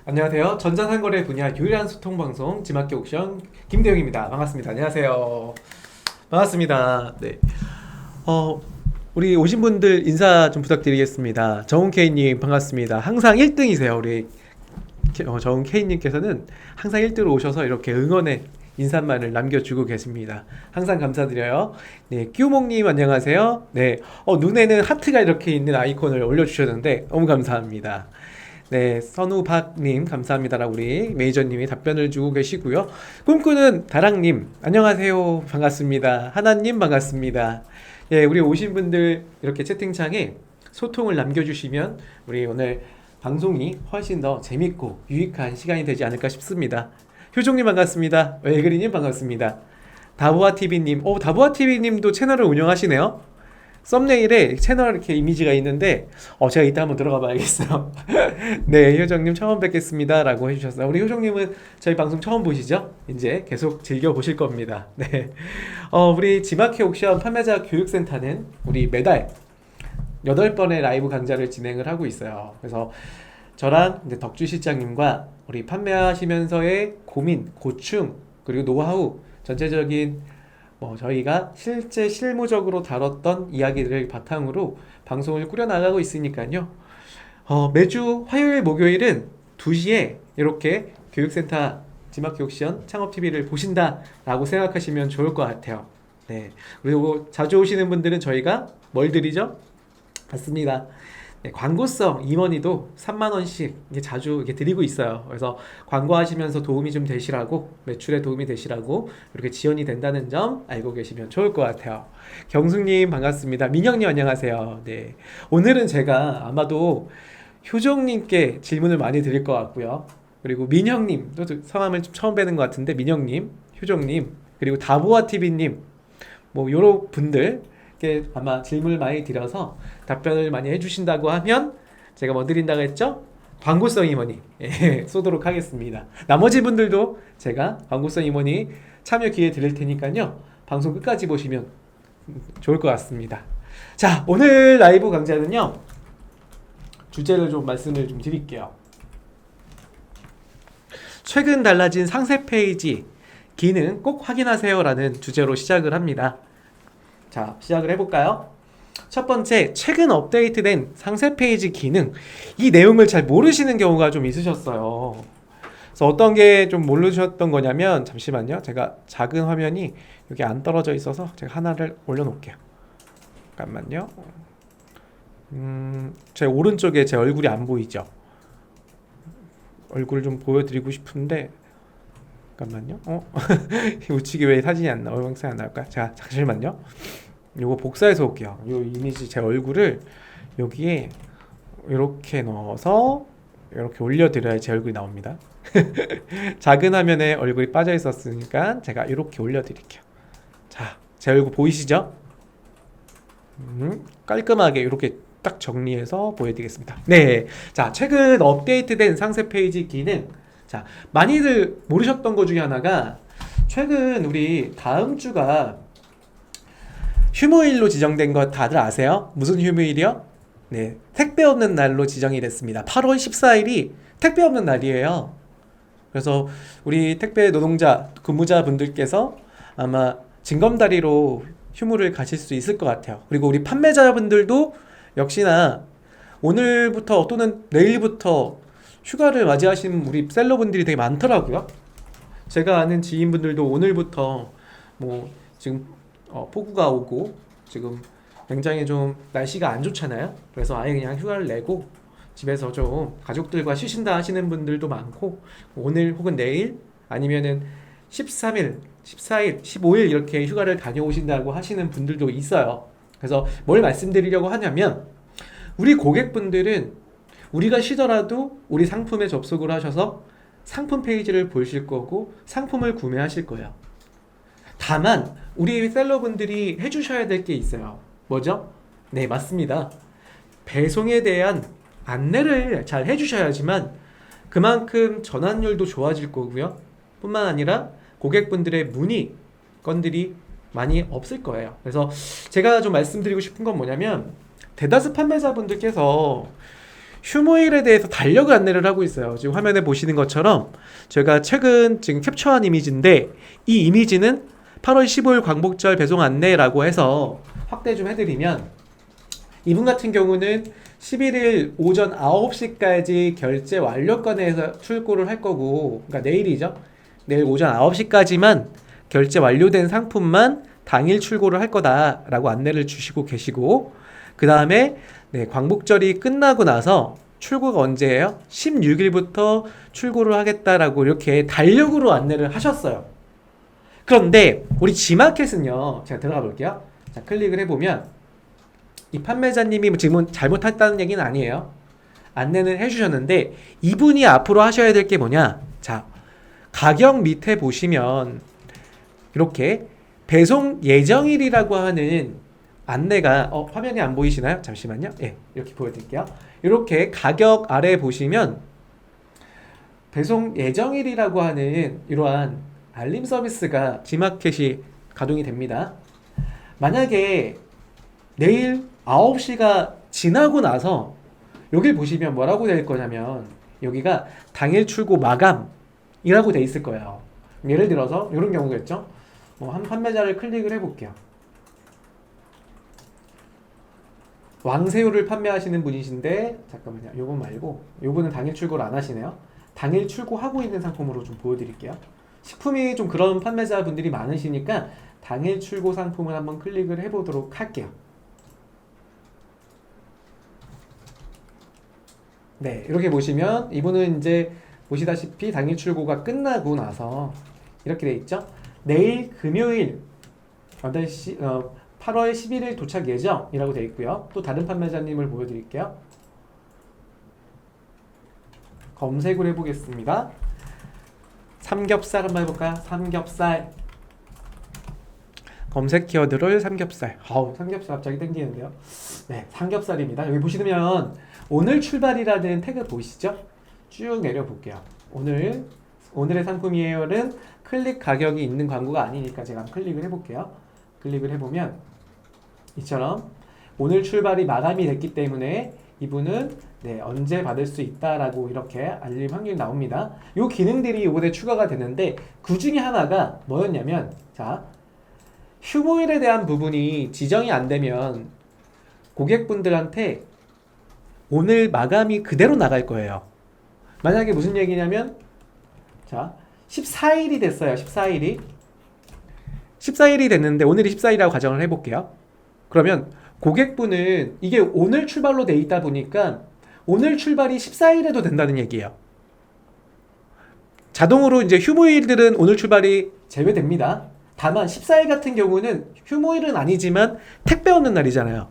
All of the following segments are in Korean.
안녕하세요. 전자상거래 분야 유일한 소통방송 지마켓 옥션 김대용입니다. 반갑습니다. 안녕하세요. 반갑습니다. 네. 어, 우리 오신 분들 인사 좀 부탁드리겠습니다. 정훈케이님 반갑습니다. 항상 1등이세요. 우리 정훈케이님께서는 항상 1등으로 오셔서 이렇게 응원의 인사말을 남겨주고 계십니다. 항상 감사드려요. 네, 끼우몽님 안녕하세요. 네, 눈에는 하트가 이렇게 있는 아이콘을 올려주셨는데 너무 감사합니다. 네, 선우박님 감사합니다라고 우리 메이저님이 답변을 주고 계시고요. 꿈꾸는 다랑님 안녕하세요. 반갑습니다. 하나님 반갑습니다. 예, 우리 오신 분들 이렇게 채팅창에 소통을 남겨주시면 우리 오늘 방송이 훨씬 더 재밌고 유익한 시간이 되지 않을까 싶습니다. 효종님 반갑습니다. 웰그리님 반갑습니다. 다부아TV님, 다부아TV님도 채널을 운영하시네요. 썸네일에 채널 이렇게 이미지가 있는데 제가 이따 한번 들어가 봐야겠어요. 네, 효정님 처음 뵙겠습니다 라고 해주셨어요. 우리 효정님은 저희 방송 처음 보시죠? 이제 계속 즐겨보실 겁니다. 네, 우리 지마켓 옥션 판매자 교육센터는 우리 매달 8번의 라이브 강좌를 진행을 하고 있어요. 그래서 저랑 이제 덕주 실장님과 우리 판매하시면서의 고민, 고충, 그리고 노하우, 전체적인 저희가 실제 실무적으로 다뤘던 이야기들을 바탕으로 방송을 꾸려나가고 있으니까요. 매주 화요일, 목요일은 2시에 이렇게 교육센터 지마켓 옥션 창업TV를 보신다라고 생각하시면 좋을 것 같아요. 네. 그리고 자주 오시는 분들은 저희가 뭘 드리죠? 맞습니다. 네, 광고성 임원이도 3만원씩 자주 이렇게 드리고 있어요. 그래서 광고하시면서 도움이 좀 되시라고, 매출에 도움이 되시라고 이렇게 지원이 된다는 점 알고 계시면 좋을 것 같아요. 경숙님 반갑습니다. 민영님 안녕하세요. 네, 오늘은 제가 아마도 효정님께 질문을 많이 드릴 것 같고요. 그리고 민영님, 또 성함을 좀 처음 뵈는 것 같은데 민영님, 효정님, 그리고 다보아TV님 요런 분들 아마 질문을 많이 드려서 답변을 많이 해주신다고 하면 제가 뭐 드린다고 했죠? 광고성 임원이 쏘도록 하겠습니다. 나머지 분들도 제가 광고성 임원이 참여 기회 드릴 테니까요. 방송 끝까지 보시면 좋을 것 같습니다. 자, 오늘 라이브 강좌는요. 주제를 좀 말씀을 좀 드릴게요. 최근 달라진 상세 페이지 기능 꼭 확인하세요 라는 주제로 시작을 합니다. 자, 시작을 해볼까요? 첫 번째, 최근 업데이트된 상세 페이지 기능. 이 내용을 잘 모르시는 경우가 좀 있으셨어요. 그래서 어떤 게 좀 모르셨던 거냐면, 잠시만요. 제가 작은 화면이 여기 안 떨어져 있어서 제가 하나를 올려놓을게요. 잠깐만요. 제 오른쪽에 제 얼굴이 안 보이죠? 얼굴을 좀 보여드리고 싶은데, 잠깐만요. 우측이 왜 사진이 안 나와? 영상이 안 나올까? 자, 잠시만요. 요거 복사해서 올게요. 요 이미지 제 얼굴을 여기에 이렇게 넣어서 이렇게 올려드려야 제 얼굴이 나옵니다. 작은 화면에 얼굴이 빠져 있었으니까 제가 이렇게 올려드릴게요. 자, 제 얼굴 보이시죠? 깔끔하게 이렇게 딱 정리해서 보여드리겠습니다. 네, 자, 최근 업데이트된 상세 페이지 기능. 자, 많이들 모르셨던 것 중에 하나가 최근 우리 다음 주가 휴무일로 지정된 거 다들 아세요? 무슨 휴무일이요? 네, 택배 없는 날로 지정이 됐습니다. 8월 14일이 택배 없는 날이에요. 그래서 우리 택배 노동자, 근무자 분들께서 아마 징검다리로 휴무를 가실 수 있을 것 같아요. 그리고 우리 판매자분들도 역시나 오늘부터 또는 내일부터 휴가를 맞이하시는 우리 셀러분들이 되게 많더라고요. 제가 아는 지인분들도 오늘부터 지금 폭우가 오고 지금 굉장히 좀 날씨가 안 좋잖아요. 그래서 아예 그냥 휴가를 내고 집에서 좀 가족들과 쉬신다 하시는 분들도 많고, 오늘 혹은 내일 아니면은 13일, 14일, 15일 이렇게 휴가를 다녀오신다고 하시는 분들도 있어요. 그래서 뭘 말씀드리려고 하냐면, 우리 고객분들은 우리가 쉬더라도 우리 상품에 접속을 하셔서 상품 페이지를 보실 거고 상품을 구매하실 거예요. 다만 우리 셀러분들이 해주셔야 될 게 있어요. 뭐죠? 네, 맞습니다. 배송에 대한 안내를 잘 해주셔야지만 그만큼 전환율도 좋아질 거고요. 뿐만 아니라 고객분들의 문의 건들이 많이 없을 거예요. 그래서 제가 좀 말씀드리고 싶은 건 뭐냐면, 대다수 판매자분들께서 휴무일에 대해서 달력을 안내를 하고 있어요. 지금 화면에 보시는 것처럼 제가 최근 지금 캡처한 이미지인데, 이 이미지는 8월 15일 광복절 배송 안내라고 해서 확대 좀 해드리면, 이분 같은 경우는 11일 오전 9시까지 결제 완료권에서 출고를 할 거고, 그러니까 내일이죠. 내일 오전 9시까지만 결제 완료된 상품만 당일 출고를 할 거다라고 안내를 주시고 계시고, 그 다음에 광복절이 끝나고 나서 출고가 언제예요? 16일부터 출고를 하겠다라고 이렇게 달력으로 안내를 하셨어요. 그런데 우리 지마켓은요, 제가 들어가 볼게요. 자, 클릭을 해보면 이 판매자님이 지금 잘못했다는 얘기는 아니에요. 안내는 해주셨는데, 이분이 앞으로 하셔야 될 게 뭐냐? 자, 가격 밑에 보시면 이렇게 배송 예정일이라고 하는 안내가, 화면이 안 보이시나요? 잠시만요. 예, 이렇게 보여드릴게요. 이렇게 가격 아래 보시면 배송 예정일이라고 하는 이러한 알림 서비스가 지마켓이 가동이 됩니다. 만약에 내일 9시가 지나고 나서 여기 보시면 뭐라고 될 거냐면, 여기가 당일 출고 마감이라고 돼 있을 거예요. 예를 들어서 이런 경우겠죠. 한 판매자를 클릭을 해볼게요. 왕새우를 판매하시는 분이신데, 잠깐만요. 요거 말고 요분은 당일 출고를 안 하시네요. 당일 출고하고 있는 상품으로 좀 보여드릴게요. 식품이 좀 그런 판매자분들이 많으시니까 당일 출고 상품을 한번 클릭을 해보도록 할게요. 네, 이렇게 보시면 이분은 이제 보시다시피 당일 출고가 끝나고 나서 이렇게 돼 있죠. 내일 금요일 8시, 8월 11일 도착 예정이라고 돼 있고요. 또 다른 판매자님을 보여드릴게요. 검색을 해보겠습니다. 삼겹살 한번 해볼까요? 삼겹살. 검색 키워드를 삼겹살. 삼겹살 갑자기 땡기는데요. 네, 삼겹살입니다. 여기 보시면 오늘 출발이라는 태그 보이시죠? 쭉 내려볼게요. 오늘의 상품이에요는 클릭 가격이 있는 광고가 아니니까 제가 클릭을 해볼게요. 클릭을 해보면 이처럼 오늘 출발이 마감이 됐기 때문에 이분은 언제 받을 수 있다라고 이렇게 알림 확률이 나옵니다. 이 기능들이 이번에 추가가 되는데, 그 중에 하나가 뭐였냐면, 자, 휴무일에 대한 부분이 지정이 안 되면 고객분들한테 오늘 마감이 그대로 나갈 거예요. 만약에 무슨 얘기냐면, 자, 14일이 됐어요. 14일이 됐는데 오늘이 14일이라고 가정을 해볼게요. 그러면 고객분은 이게 오늘 출발로 돼 있다 보니까 오늘 출발이 14일에도 된다는 얘기예요. 자동으로 이제 휴무일들은 오늘 출발이 제외됩니다. 다만 14일 같은 경우는 휴무일은 아니지만 택배 오는 날이잖아요.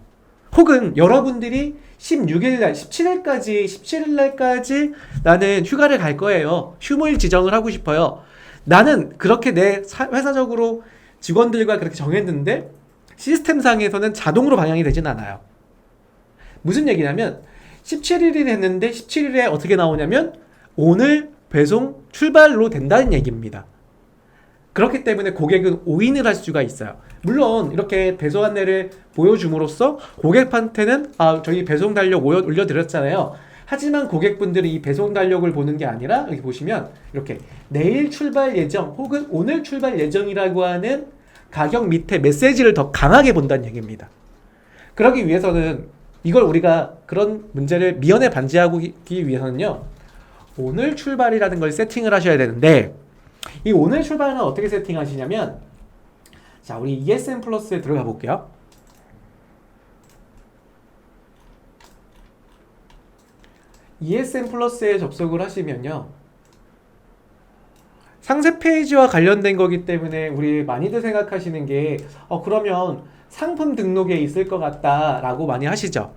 혹은 여러분들이 16일날, 17일날까지 나는 휴가를 갈 거예요. 휴무일 지정을 하고 싶어요. 나는 그렇게 내 회사적으로 직원들과 그렇게 정했는데 시스템상에서는 자동으로 방영이 되진 않아요. 무슨 얘기냐면 17일이 됐는데 17일에 어떻게 나오냐면 오늘 배송 출발로 된다는 얘기입니다. 그렇기 때문에 고객은 오인을 할 수가 있어요. 물론 이렇게 배송 안내를 보여줌으로써 고객한테는 저희 배송 달력 올려드렸잖아요. 하지만 고객분들이 이 배송 달력을 보는 게 아니라 여기 보시면 이렇게 내일 출발 예정 혹은 오늘 출발 예정이라고 하는 가격 밑에 메시지를 더 강하게 본다는 얘기입니다. 그러기 위해서는 이걸 우리가 그런 문제를 미연에 방지하기 위해서는요, 오늘 출발이라는 걸 세팅을 하셔야 되는데, 이 오늘 출발은 어떻게 세팅하시냐면, 자, 우리 ESN 플러스에 들어가 볼게요. ESN 플러스에 접속을 하시면요, 상세 페이지와 관련된 거기 때문에 우리 많이들 생각하시는 게 그러면 상품 등록에 있을 것 같다라고 많이 하시죠.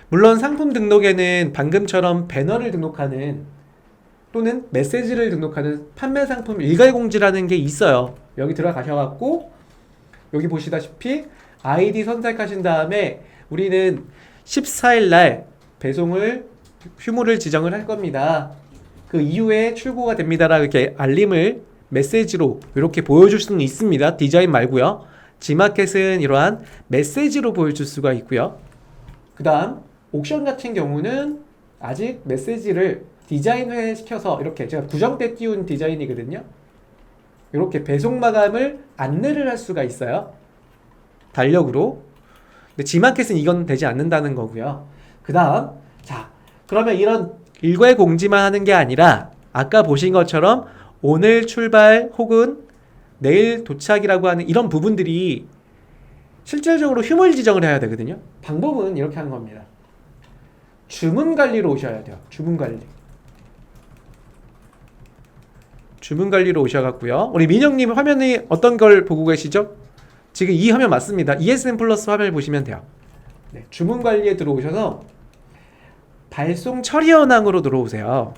물론 상품 등록에는 방금처럼 배너를 등록하는 또는 메시지를 등록하는 판매 상품 일괄 공지라는 게 있어요. 여기 들어가셔갖고 여기 보시다시피 아이디 선택하신 다음에 우리는 14일 날 배송을 휴무를 지정을 할 겁니다. 그 이후에 출고가 됩니다라고 이렇게 알림을 메시지로 이렇게 보여줄 수는 있습니다. 디자인 말고요. 지마켓은 이러한 메시지로 보여줄 수가 있고요. 그 다음 옥션 같은 경우는 아직 메시지를 디자인회 시켜서 이렇게 제가 구정대 띄운 디자인이거든요. 이렇게 배송 마감을 안내를 할 수가 있어요. 달력으로. 근데 G마켓은 이건 되지 않는다는 거고요. 그 다음, 자, 그러면 이런 일괄 공지만 하는 게 아니라 아까 보신 것처럼 오늘 출발 혹은 내일 도착이라고 하는 이런 부분들이 실질적으로 휴무일 지정을 해야 되거든요. 방법은 이렇게 하는 겁니다. 주문 관리로 오셔야 돼요. 주문 관리. 주문 관리로 오셔갖고요. 우리 민영님 화면이 어떤 걸 보고 계시죠? 지금 이 화면 맞습니다. ESN 플러스 화면을 보시면 돼요. 네, 주문 관리에 들어오셔서 발송 처리 현황으로 들어오세요.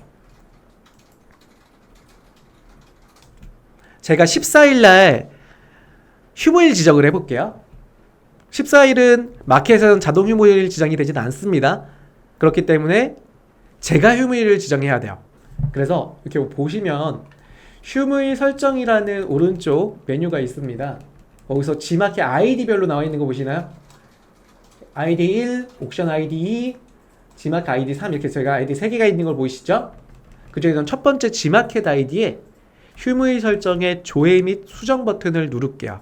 제가 14일날 휴무일 지정을 해볼게요. 14일은 마켓에서는 자동 휴무일 지정이 되진 않습니다. 그렇기 때문에 제가 휴무일을 지정해야 돼요. 그래서 이렇게 보시면 휴무일 설정이라는 오른쪽 메뉴가 있습니다. 거기서 G마켓 아이디별로 나와 있는 거 보시나요? 아이디 1, 옥션 아이디 2, G마켓 아이디 3 이렇게 제가 아이디 3개가 있는 걸 보이시죠? 그 중에서 첫 번째 G마켓 아이디에 휴무일 설정의 조회 및 수정 버튼을 누를게요.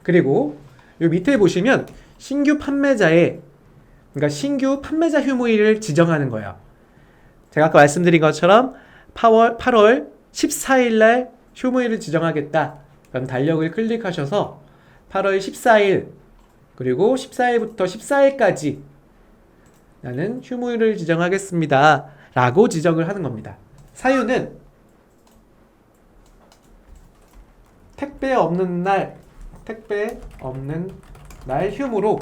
그리고 요 밑에 보시면 신규 판매자의 그러니까 신규 판매자 휴무일을 지정하는 거예요. 제가 아까 말씀드린 것처럼 8월 14일 날 휴무일을 지정하겠다. 그럼 달력을 클릭하셔서 8월 14일 그리고 14일부터 14일까지 나는 휴무일을 지정하겠습니다. 라고 지정을 하는 겁니다. 사유는 택배 없는 날 휴무로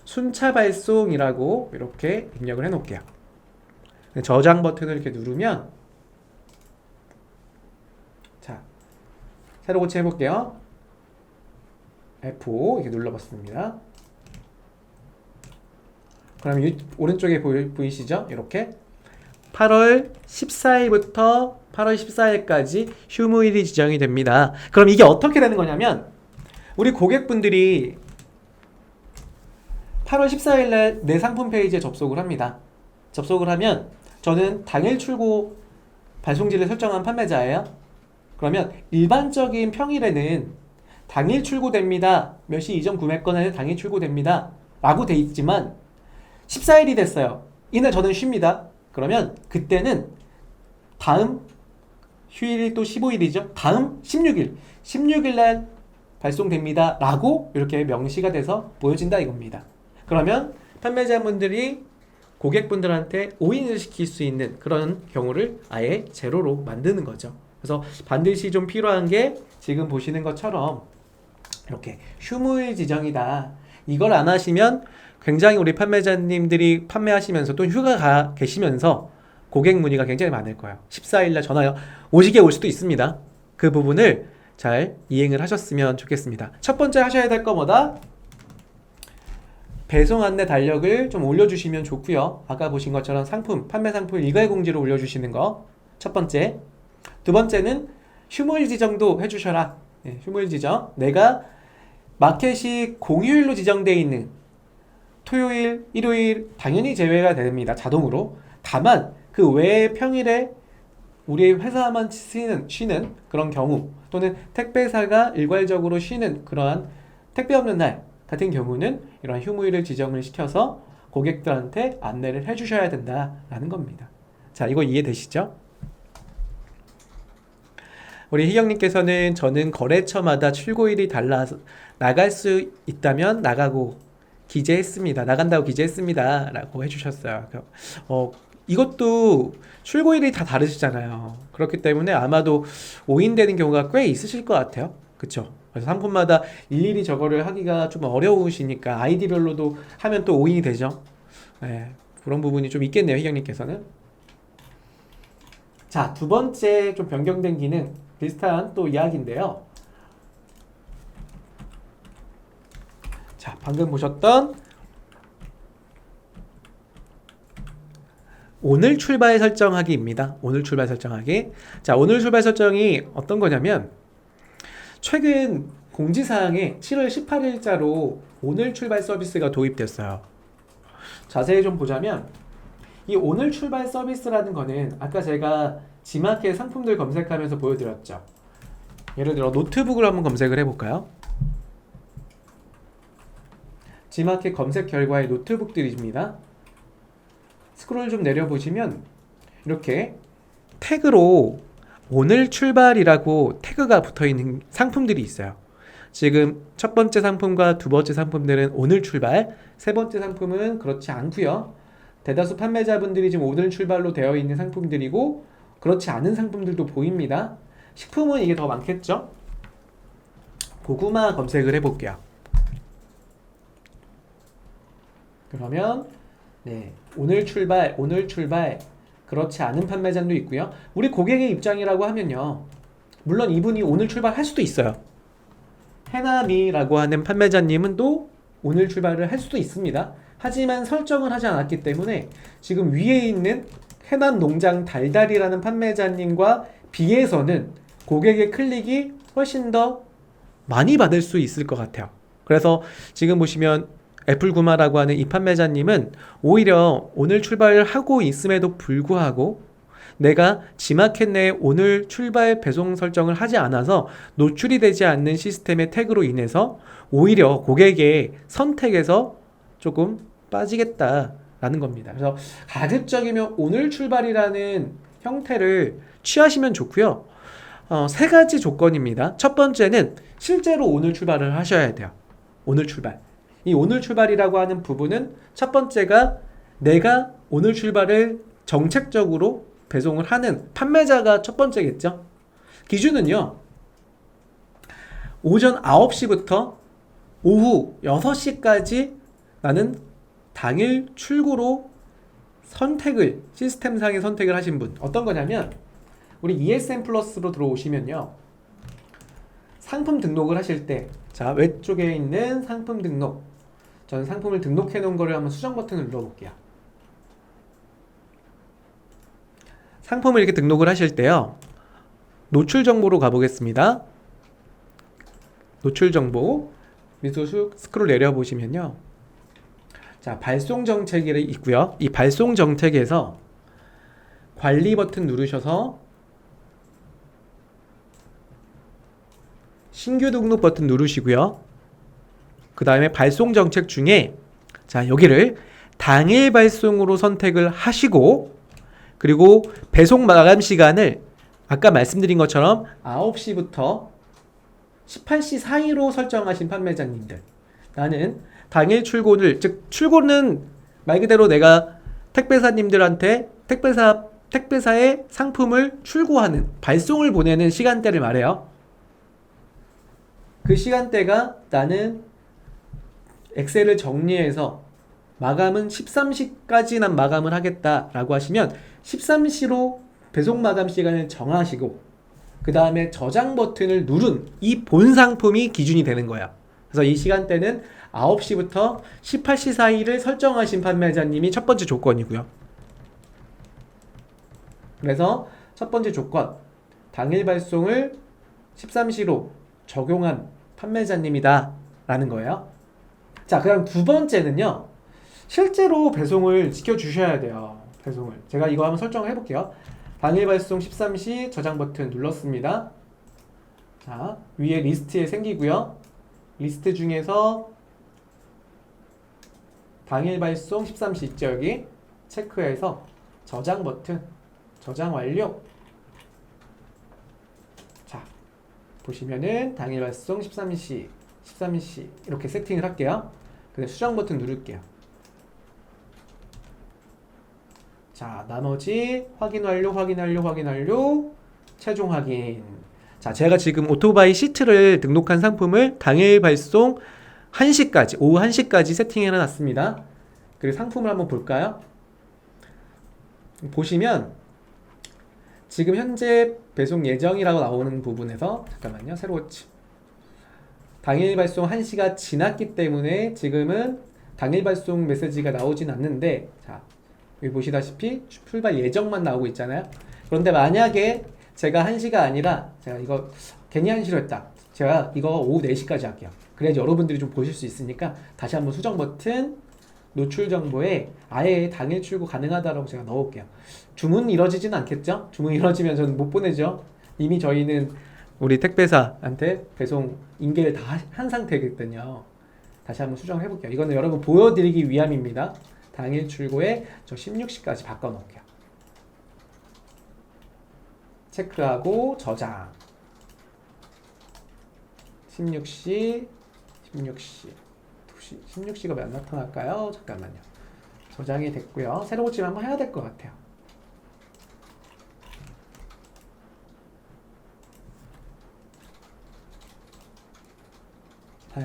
순차 발송이라고 이렇게 입력을 해 놓을게요. 저장 버튼을 이렇게 누르면 자, 새로 고치 해볼게요. F5 이렇게 눌러봤습니다. 그럼 오른쪽에 보이시죠? 이렇게 8월 14일부터 8월 14일까지 휴무일이 지정이 됩니다. 그럼 이게 어떻게 되는 거냐면 우리 고객분들이 8월 14일날 내 상품 페이지에 접속을 합니다. 접속을 하면 저는 당일 출고 발송지를 설정한 판매자예요. 그러면 일반적인 평일에는 당일 출고됩니다. 몇 시 이전 구매권에 당일 출고됩니다. 라고 돼 있지만 14일이 됐어요. 이날 저는 쉽니다. 그러면 그때는 다음 휴일이 또 15일이죠. 다음 16일 날 발송됩니다. 라고 이렇게 명시가 돼서 보여진다 이겁니다. 그러면 판매자분들이 고객분들한테 오인을 시킬 수 있는 그런 경우를 아예 제로로 만드는 거죠. 그래서 반드시 좀 필요한 게 지금 보시는 것처럼 이렇게 휴무일 지정이다. 이걸 안 하시면 굉장히 우리 판매자님들이 판매하시면서 또 휴가 계시면서 고객 문의가 굉장히 많을 거예요. 14일날 전화 오시게 올 수도 있습니다. 그 부분을 잘 이행을 하셨으면 좋겠습니다. 첫 번째 하셔야 될 거 뭐다? 배송 안내 달력을 좀 올려주시면 좋고요. 아까 보신 것처럼 판매 상품 일괄 공지로 올려주시는 거 첫 번째. 두 번째는 휴무일 지정도 해주셔라. 네, 휴무일 지정. 내가 마켓이 공휴일로 지정되어 있는 토요일, 일요일 당연히 제외가 됩니다. 자동으로. 다만 그 외의 평일에 우리 회사만 쉬는 그런 경우 또는 택배사가 일괄적으로 쉬는 그러한 택배 없는 날 같은 경우는 이런 휴무일을 지정을 시켜서 고객들한테 안내를 해주셔야 된다라는 겁니다. 자, 이거 이해되시죠? 우리 희경님께서는 저는 거래처마다 출고일이 달라서 나갈 수 있다면 나간다고 기재했습니다 라고 해주셨어요. 이것도 출고일이 다 다르시잖아요. 그렇기 때문에 아마도 오인되는 경우가 꽤 있으실 것 같아요. 그쵸? 그래서 상품마다 일일이 저거를 하기가 좀 어려우시니까 아이디별로도 하면 또 오인이 되죠. 네, 그런 부분이 좀 있겠네요, 희경님께서는. 자, 두 번째 좀 변경된 기능 비슷한 또 이야기인데요. 자, 방금 보셨던 오늘 출발 설정하기입니다. 오늘 출발 설정하기. 자, 오늘 출발 설정이 어떤 거냐면 최근 공지사항에 7월 18일자로 오늘 출발 서비스가 도입됐어요. 자세히 좀 보자면 이 오늘 출발 서비스라는 거는 아까 제가 지마켓 상품들 검색하면서 보여드렸죠. 예를 들어 노트북을 한번 검색을 해볼까요? 지마켓 검색 결과의 노트북들입니다. 스크롤 좀 내려보시면 이렇게 태그로 오늘 출발이라고 태그가 붙어있는 상품들이 있어요. 지금 첫 번째 상품과 두 번째 상품들은 오늘 출발, 세 번째 상품은 그렇지 않고요. 대다수 판매자분들이 지금 오늘 출발로 되어 있는 상품들이고 그렇지 않은 상품들도 보입니다. 식품은 이게 더 많겠죠? 고구마 검색을 해볼게요. 그러면 네, 오늘 출발 그렇지 않은 판매자도 있고요. 우리 고객의 입장이라고 하면요. 물론 이분이 오늘 출발할 수도 있어요. 해남이라고 하는 판매자님은 또 오늘 출발을 할 수도 있습니다. 하지만 설정을 하지 않았기 때문에 지금 위에 있는 해남 농장 달달이라는 판매자님과 비해서는 고객의 클릭이 훨씬 더 많이 받을 수 있을 것 같아요. 그래서 지금 보시면 애플구마라고 하는 이 판매자님은 오히려 오늘 출발을 하고 있음에도 불구하고 내가 지마켓 내에 오늘 출발 배송 설정을 하지 않아서 노출이 되지 않는 시스템의 태그로 인해서 오히려 고객의 선택에서 조금 빠지겠다라는 겁니다. 그래서 가급적이면 오늘 출발이라는 형태를 취하시면 좋고요. 세 가지 조건입니다. 첫 번째는 실제로 오늘 출발을 하셔야 돼요. 오늘 출발. 이 오늘 출발이라고 하는 부분은 첫 번째가 내가 오늘 출발을 정책적으로 배송을 하는 판매자가 첫 번째겠죠. 기준은요. 오전 9시부터 오후 6시까지 나는 당일 출고로 선택을 시스템상의 선택을 하신 분. 어떤 거냐면 우리 ESN 플러스로 들어오시면요. 상품 등록을 하실 때 자, 왼쪽에 있는 상품 등록. 저는 상품을 등록해 놓은 거를 한번 수정 버튼을 눌러 볼게요. 상품을 이렇게 등록을 하실 때요. 노출 정보로 가보겠습니다. 노출 정보 밑으로 쭉 스크롤 내려 보시면요. 자, 발송 정책이 있고요. 이 발송 정책에서 관리 버튼 누르셔서 신규 등록 버튼 누르시고요. 그 다음에 발송 정책 중에 자, 여기를 당일 발송으로 선택을 하시고 그리고 배송 마감 시간을 아까 말씀드린 것처럼 9시부터 18시 사이로 설정하신 판매자님들, 나는 당일 출고를, 즉 출고는 말 그대로 내가 택배사님들한테 택배사의 상품을 출고하는 발송을 보내는 시간대를 말해요. 그 시간대가 나는 엑셀을 정리해서 마감은 13시까지 난 마감을 하겠다라고 하시면 13시로 배송 마감 시간을 정하시고 그 다음에 저장 버튼을 누른 이 본 상품이 기준이 되는 거야. 그래서 이 시간대는 9시부터 18시 사이를 설정하신 판매자님이 첫 번째 조건이고요. 그래서 첫 번째 조건, 당일 발송을 13시로 적용한 판매자님이다 라는 거예요. 자, 그럼 두 번째는요. 실제로 배송을 지켜주셔야 돼요. 배송을. 제가 이거 한번 설정을 해볼게요. 당일 발송 13시 저장 버튼 눌렀습니다. 자, 위에 리스트에 생기고요. 리스트 중에서 당일 발송 13시 있죠, 여기. 체크해서 저장 버튼, 저장 완료. 자, 보시면은 당일 발송 13시 이렇게 세팅을 할게요. 근데 수정 버튼 누를게요. 자, 나머지 확인 완료, 최종 확인. 자, 제가 지금 오토바이 시트를 등록한 상품을 당일 발송 1시까지, 오후 1시까지 세팅해 놨습니다. 그리고 상품을 한번 볼까요? 보시면 지금 현재 배송 예정이라고 나오는 부분에서 잠깐만요. 새로 고침. 당일 발송 1시가 지났기 때문에 지금은 당일 발송 메시지가 나오진 않는데, 자, 여기 보시다시피 출발 예정만 나오고 있잖아요. 그런데 만약에 제가 1시가 아니라 제가 이거 괜히 1시로 했다. 제가 이거 오후 4시까지 할게요. 그래야지 여러분들이 좀 보실 수 있으니까 다시 한번 수정 버튼 노출 정보에 아예 당일 출고 가능하다라고 제가 넣을게요. 주문 이루어지진 않겠죠? 주문 이루어지면 저는 못 보내죠. 이미 저희는 우리 택배사한테 배송 인계를 다 한 상태거든요. 다시 한번 수정을 해볼게요. 이거는 여러분 보여드리기 위함입니다. 당일 출고에 저 16시까지 바꿔놓을게요. 체크하고 저장. 16시 16시가 몇 나타날까요? 잠깐만요. 저장이 됐고요. 새로 고침 한번 해야 될 것 같아요.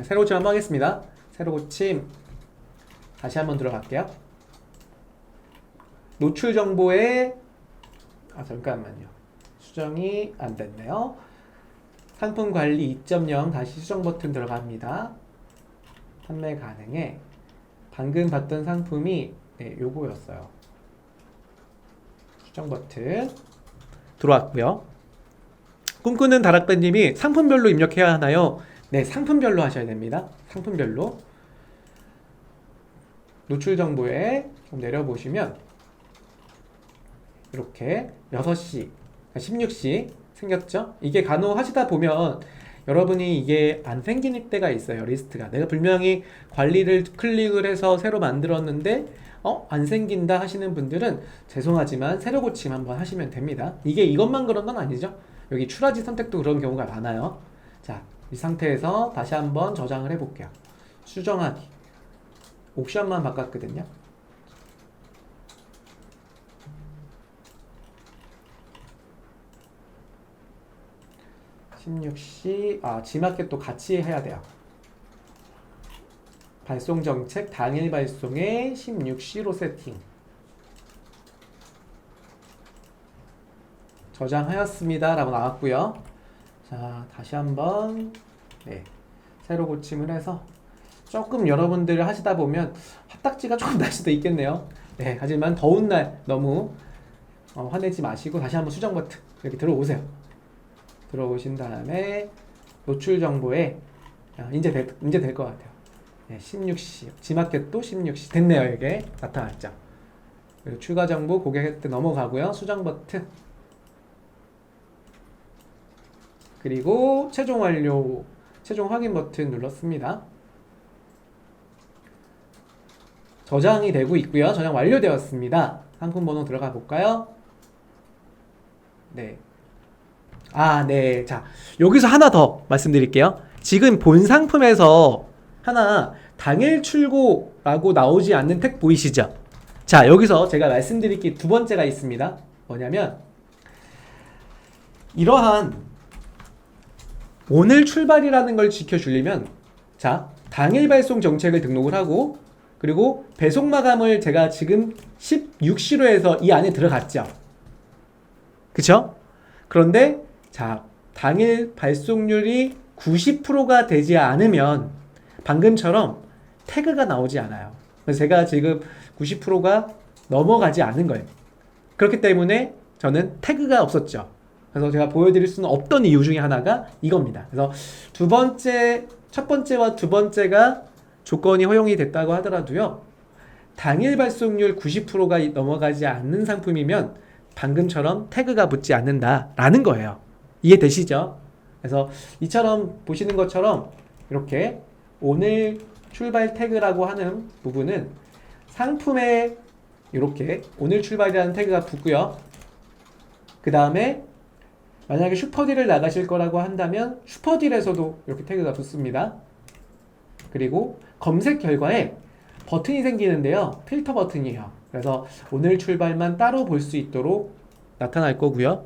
새로 고침 한번 하겠습니다. 새로 고침 다시 한번 들어갈게요. 노출 정보에 잠깐만요. 수정이 안 됐네요. 상품 관리 2.0 다시 수정 버튼 들어갑니다. 판매 가능해. 방금 봤던 상품이 요거였어요. 수정 버튼 들어왔고요. 꿈꾸는 다락배님이 상품별로 입력해야 하나요? 네, 상품별로 하셔야 됩니다. 상품별로. 노출 정보에 좀 내려보시면 이렇게 6시, 16시 생겼죠? 이게 간혹 하시다 보면 여러분이 이게 안 생길 때가 있어요. 리스트가 내가 분명히 관리를 클릭을 해서 새로 만들었는데 안 생긴다 하시는 분들은 죄송하지만 새로 고침 한번 하시면 됩니다. 이게 이것만 그런 건 아니죠. 여기 추라지 선택도 그런 경우가 많아요. 자, 이 상태에서 다시 한번 저장을 해볼게요. 수정하기 옵션만 바꿨거든요. 지마켓도 같이 해야 돼요. 발송 정책 당일 발송에 16시로 세팅. 저장하였습니다 라고 나왔고요. 자, 다시 한번 새로 고침을 해서 조금 여러분들 하시다 보면 화딱지가 조금 날 수도 있겠네요. 하지만 더운 날 너무 화내지 마시고 다시 한번 수정 버튼 이렇게 들어오세요. 들어오신 다음에 노출 정보에 이제 될 것 같아요. 16시 지마켓도 16시 됐네요. 이게 나타났죠. 그리고 추가 정보 고객 혜택 넘어가고요. 수정 버튼 그리고 최종 완료 최종 확인 버튼 눌렀습니다. 저장이 되고 있고요. 저장 완료되었습니다. 상품 번호 들어가 볼까요? 네. 자, 여기서 하나 더 말씀드릴게요. 지금 본 상품에서 하나 당일 출고라고 나오지 않는 택 보이시죠? 자, 여기서 제가 말씀드릴 게 두 번째가 있습니다. 뭐냐면 이러한 오늘 출발이라는 걸 지켜주려면 자, 당일 발송 정책을 등록을 하고 그리고 배송 마감을 제가 지금 16시로 해서 이 안에 들어갔죠. 그쵸? 그런데 자, 당일 발송률이 90%가 되지 않으면 방금처럼 태그가 나오지 않아요. 그래서 제가 지금 90%가 넘어가지 않은 거예요. 그렇기 때문에 저는 태그가 없었죠. 그래서 제가 보여드릴 수는 없던 이유 중에 하나가 이겁니다. 그래서 첫 번째와 두 번째가 조건이 허용이 됐다고 하더라도요. 당일 발송률 90%가 넘어가지 않는 상품이면 방금처럼 태그가 붙지 않는다라는 거예요. 이해되시죠? 그래서 이처럼 보시는 것처럼 이렇게 오늘 출발 태그라고 하는 부분은 상품에 이렇게 오늘 출발이라는 태그가 붙고요. 그 다음에 만약에 슈퍼딜을 나가실 거라고 한다면 슈퍼딜에서도 이렇게 태그가 붙습니다. 그리고 검색 결과에 버튼이 생기는데요. 필터 버튼이에요. 그래서 오늘 출발만 따로 볼 수 있도록 나타날 거고요.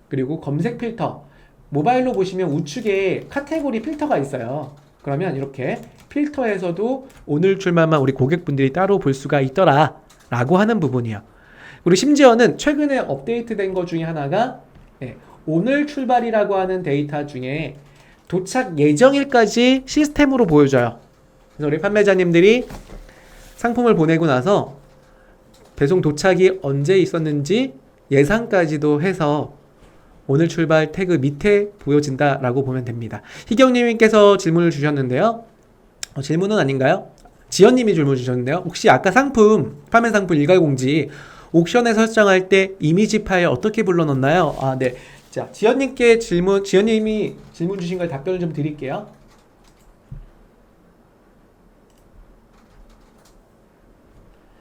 그리고 검색 필터 모바일로 보시면 우측에 카테고리 필터가 있어요. 그러면 이렇게 필터에서도 오늘 출발만 우리 고객분들이 따로 볼 수가 있더라 라고 하는 부분이에요. 그리고 심지어는 최근에 업데이트된 것 중에 하나가 오늘 출발이라고 하는 데이터 중에 도착 예정일까지 시스템으로 보여줘요. 그래서 우리 판매자님들이 상품을 보내고 나서 배송 도착이 언제 있었는지 예상까지도 해서 오늘 출발 태그 밑에 보여진다라고 보면 됩니다. 희경님께서 질문을 주셨는데요. 질문은 아닌가요? 지연님이 질문 주셨는데요. 혹시 아까 상품, 판매 상품 일괄공지 옥션에 설정할 때 이미지 파일 어떻게 불러넣나요? 아, 네. 자, 지연님께 지연님이 질문 주신 걸 답변을 좀 드릴게요.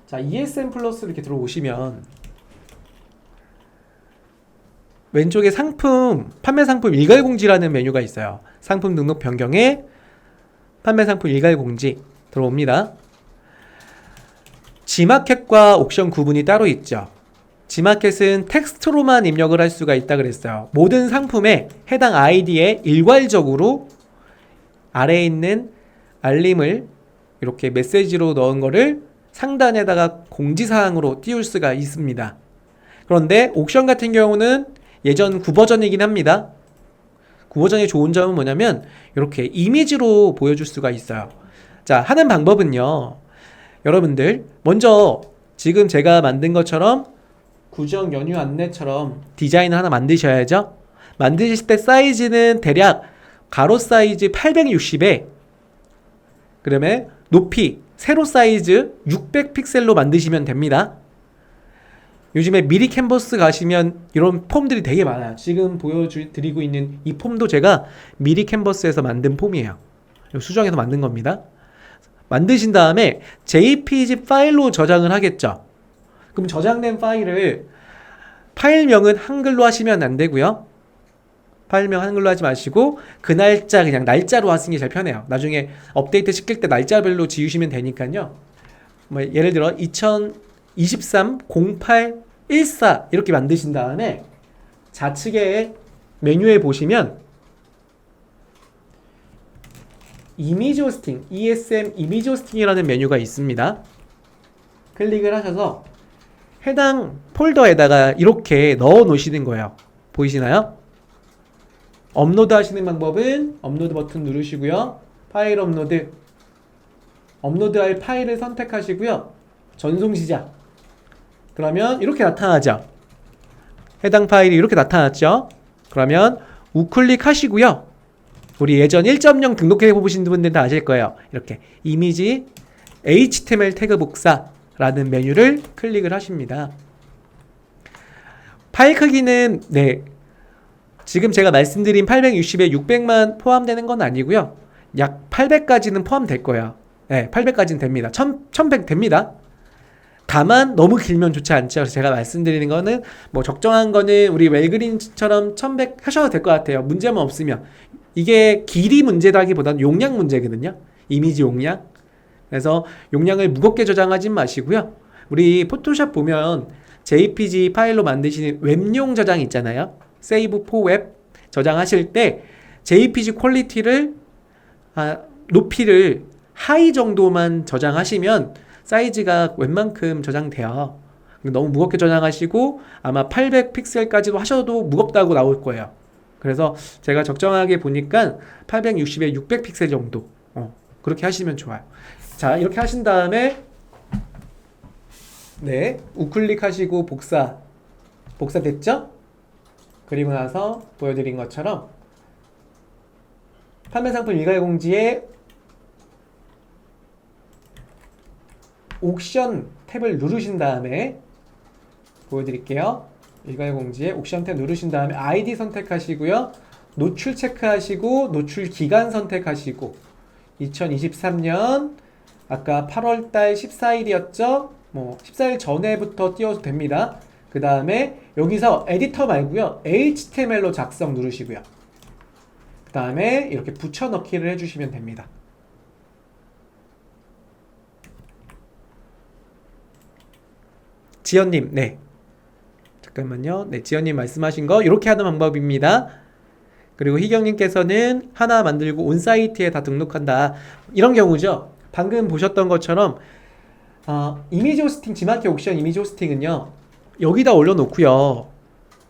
자, ESM 플러스 이렇게 들어오시면 왼쪽에 상품, 판매 상품 일괄공지라는 메뉴가 있어요. 상품 등록 변경에 판매 상품 일괄공지 들어옵니다. G마켓과 옥션 구분이 따로 있죠. G마켓은 텍스트로만 입력을 할 수가 있다 그랬어요. 모든 상품에 해당 아이디에 일괄적으로 아래에 있는 알림을 이렇게 메시지로 넣은 거를 상단에다가 공지사항으로 띄울 수가 있습니다. 그런데 옥션 같은 경우는 예전 9버전이긴 합니다. 9버전의 좋은 점은 뭐냐면 이렇게 이미지로 보여줄 수가 있어요. 자, 하는 방법은요. 여러분들 먼저 지금 제가 만든 것처럼 구정 연휴 안내처럼 디자인을 하나 만드셔야죠. 만드실 때 사이즈는 대략 가로 사이즈 860에 그다음에 높이 세로 사이즈 600픽셀로 만드시면 됩니다. 요즘에 미리 캔버스 가시면 이런 폼들이 되게 많아요. 지금 보여드리고 있는 이 폼도 제가 미리 캔버스에서 만든 폼이에요. 수정해서 만든 겁니다. 만드신 다음에 JPG 파일로 저장을 하겠죠. 그럼 저장된 파일을 파일명은 한글로 하시면 안 되고요. 파일명 한글로 하지 마시고 그 날짜 그냥 날짜로 하시는 게 제일 편해요. 나중에 업데이트 시킬 때 날짜별로 지우시면 되니까요. 뭐 예를 들어 2023 08 14 이렇게 만드신 다음에 좌측에 메뉴에 보시면 이미지 호스팅, ESM 이미지 호스팅이라는 메뉴가 있습니다. 클릭을 하셔서 해당 폴더에다가 이렇게 넣어 놓으시는 거예요. 보이시나요? 업로드 하시는 방법은 업로드 버튼 누르시고요. 파일 업로드할 파일을 선택하시고요. 전송 시작. 그러면 이렇게 나타나죠. 해당 파일이 이렇게 나타났죠. 그러면 우클릭 하시고요. 우리 예전 1.0 등록해 보신 분들은 다 아실 거예요. 이렇게 이미지 HTML 태그 복사라는 메뉴를 클릭을 하십니다. 파일 크기는 지금 제가 말씀드린 860에 600만 포함되는 건 아니고요. 약 800까지는 포함될 거예요. 800까지는 됩니다. 1100 됩니다. 다만 너무 길면 좋지 않죠. 그래서 제가 말씀드리는 거는 뭐 적정한 거는 우리 웰그린처럼 1100 하셔도 될 것 같아요. 문제만 없으면. 이게 길이 문제라기보다는 용량 문제거든요. 이미지 용량. 그래서 용량을 무겁게 저장하지 마시고요. 우리 포토샵 보면 JPG 파일로 만드시는 웹용 저장 있잖아요. 세이브 포 웹 저장하실 때 JPG 퀄리티를 높이를 하이 정도만 저장하시면 사이즈가 웬만큼 저장돼요. 너무 무겁게 저장하시고 아마 800픽셀까지도 하셔도 무겁다고 나올 거예요. 그래서 제가 적정하게 보니까 860에 600픽셀 정도 그렇게 하시면 좋아요. 자, 이렇게 하신 다음에 우클릭 하시고 복사됐죠? 그리고 나서 보여드린 것처럼 판매 상품 일괄공지에 옥션 탭을 누르신 다음에 보여드릴게요. 일괄공지에 옥션 탭 누르신 다음에 아이디 선택하시고요. 노출 체크하시고 노출 기간 선택하시고 2023년 아까 8월달 14일이었죠? 뭐 14일 전에부터 띄워도 됩니다. 그 다음에 여기서 에디터 말고요. HTML로 작성 누르시고요. 그 다음에 이렇게 붙여넣기를 해주시면 됩니다. 지연님, 잠깐만요. 지연님 말씀하신 거 이렇게 하는 방법입니다. 그리고 희경님께서는 하나 만들고 온사이트에 다 등록한다. 이런 경우죠. 방금 보셨던 것처럼 이미지 호스팅, G마켓 옥션 이미지 호스팅은요. 여기다 올려놓고요.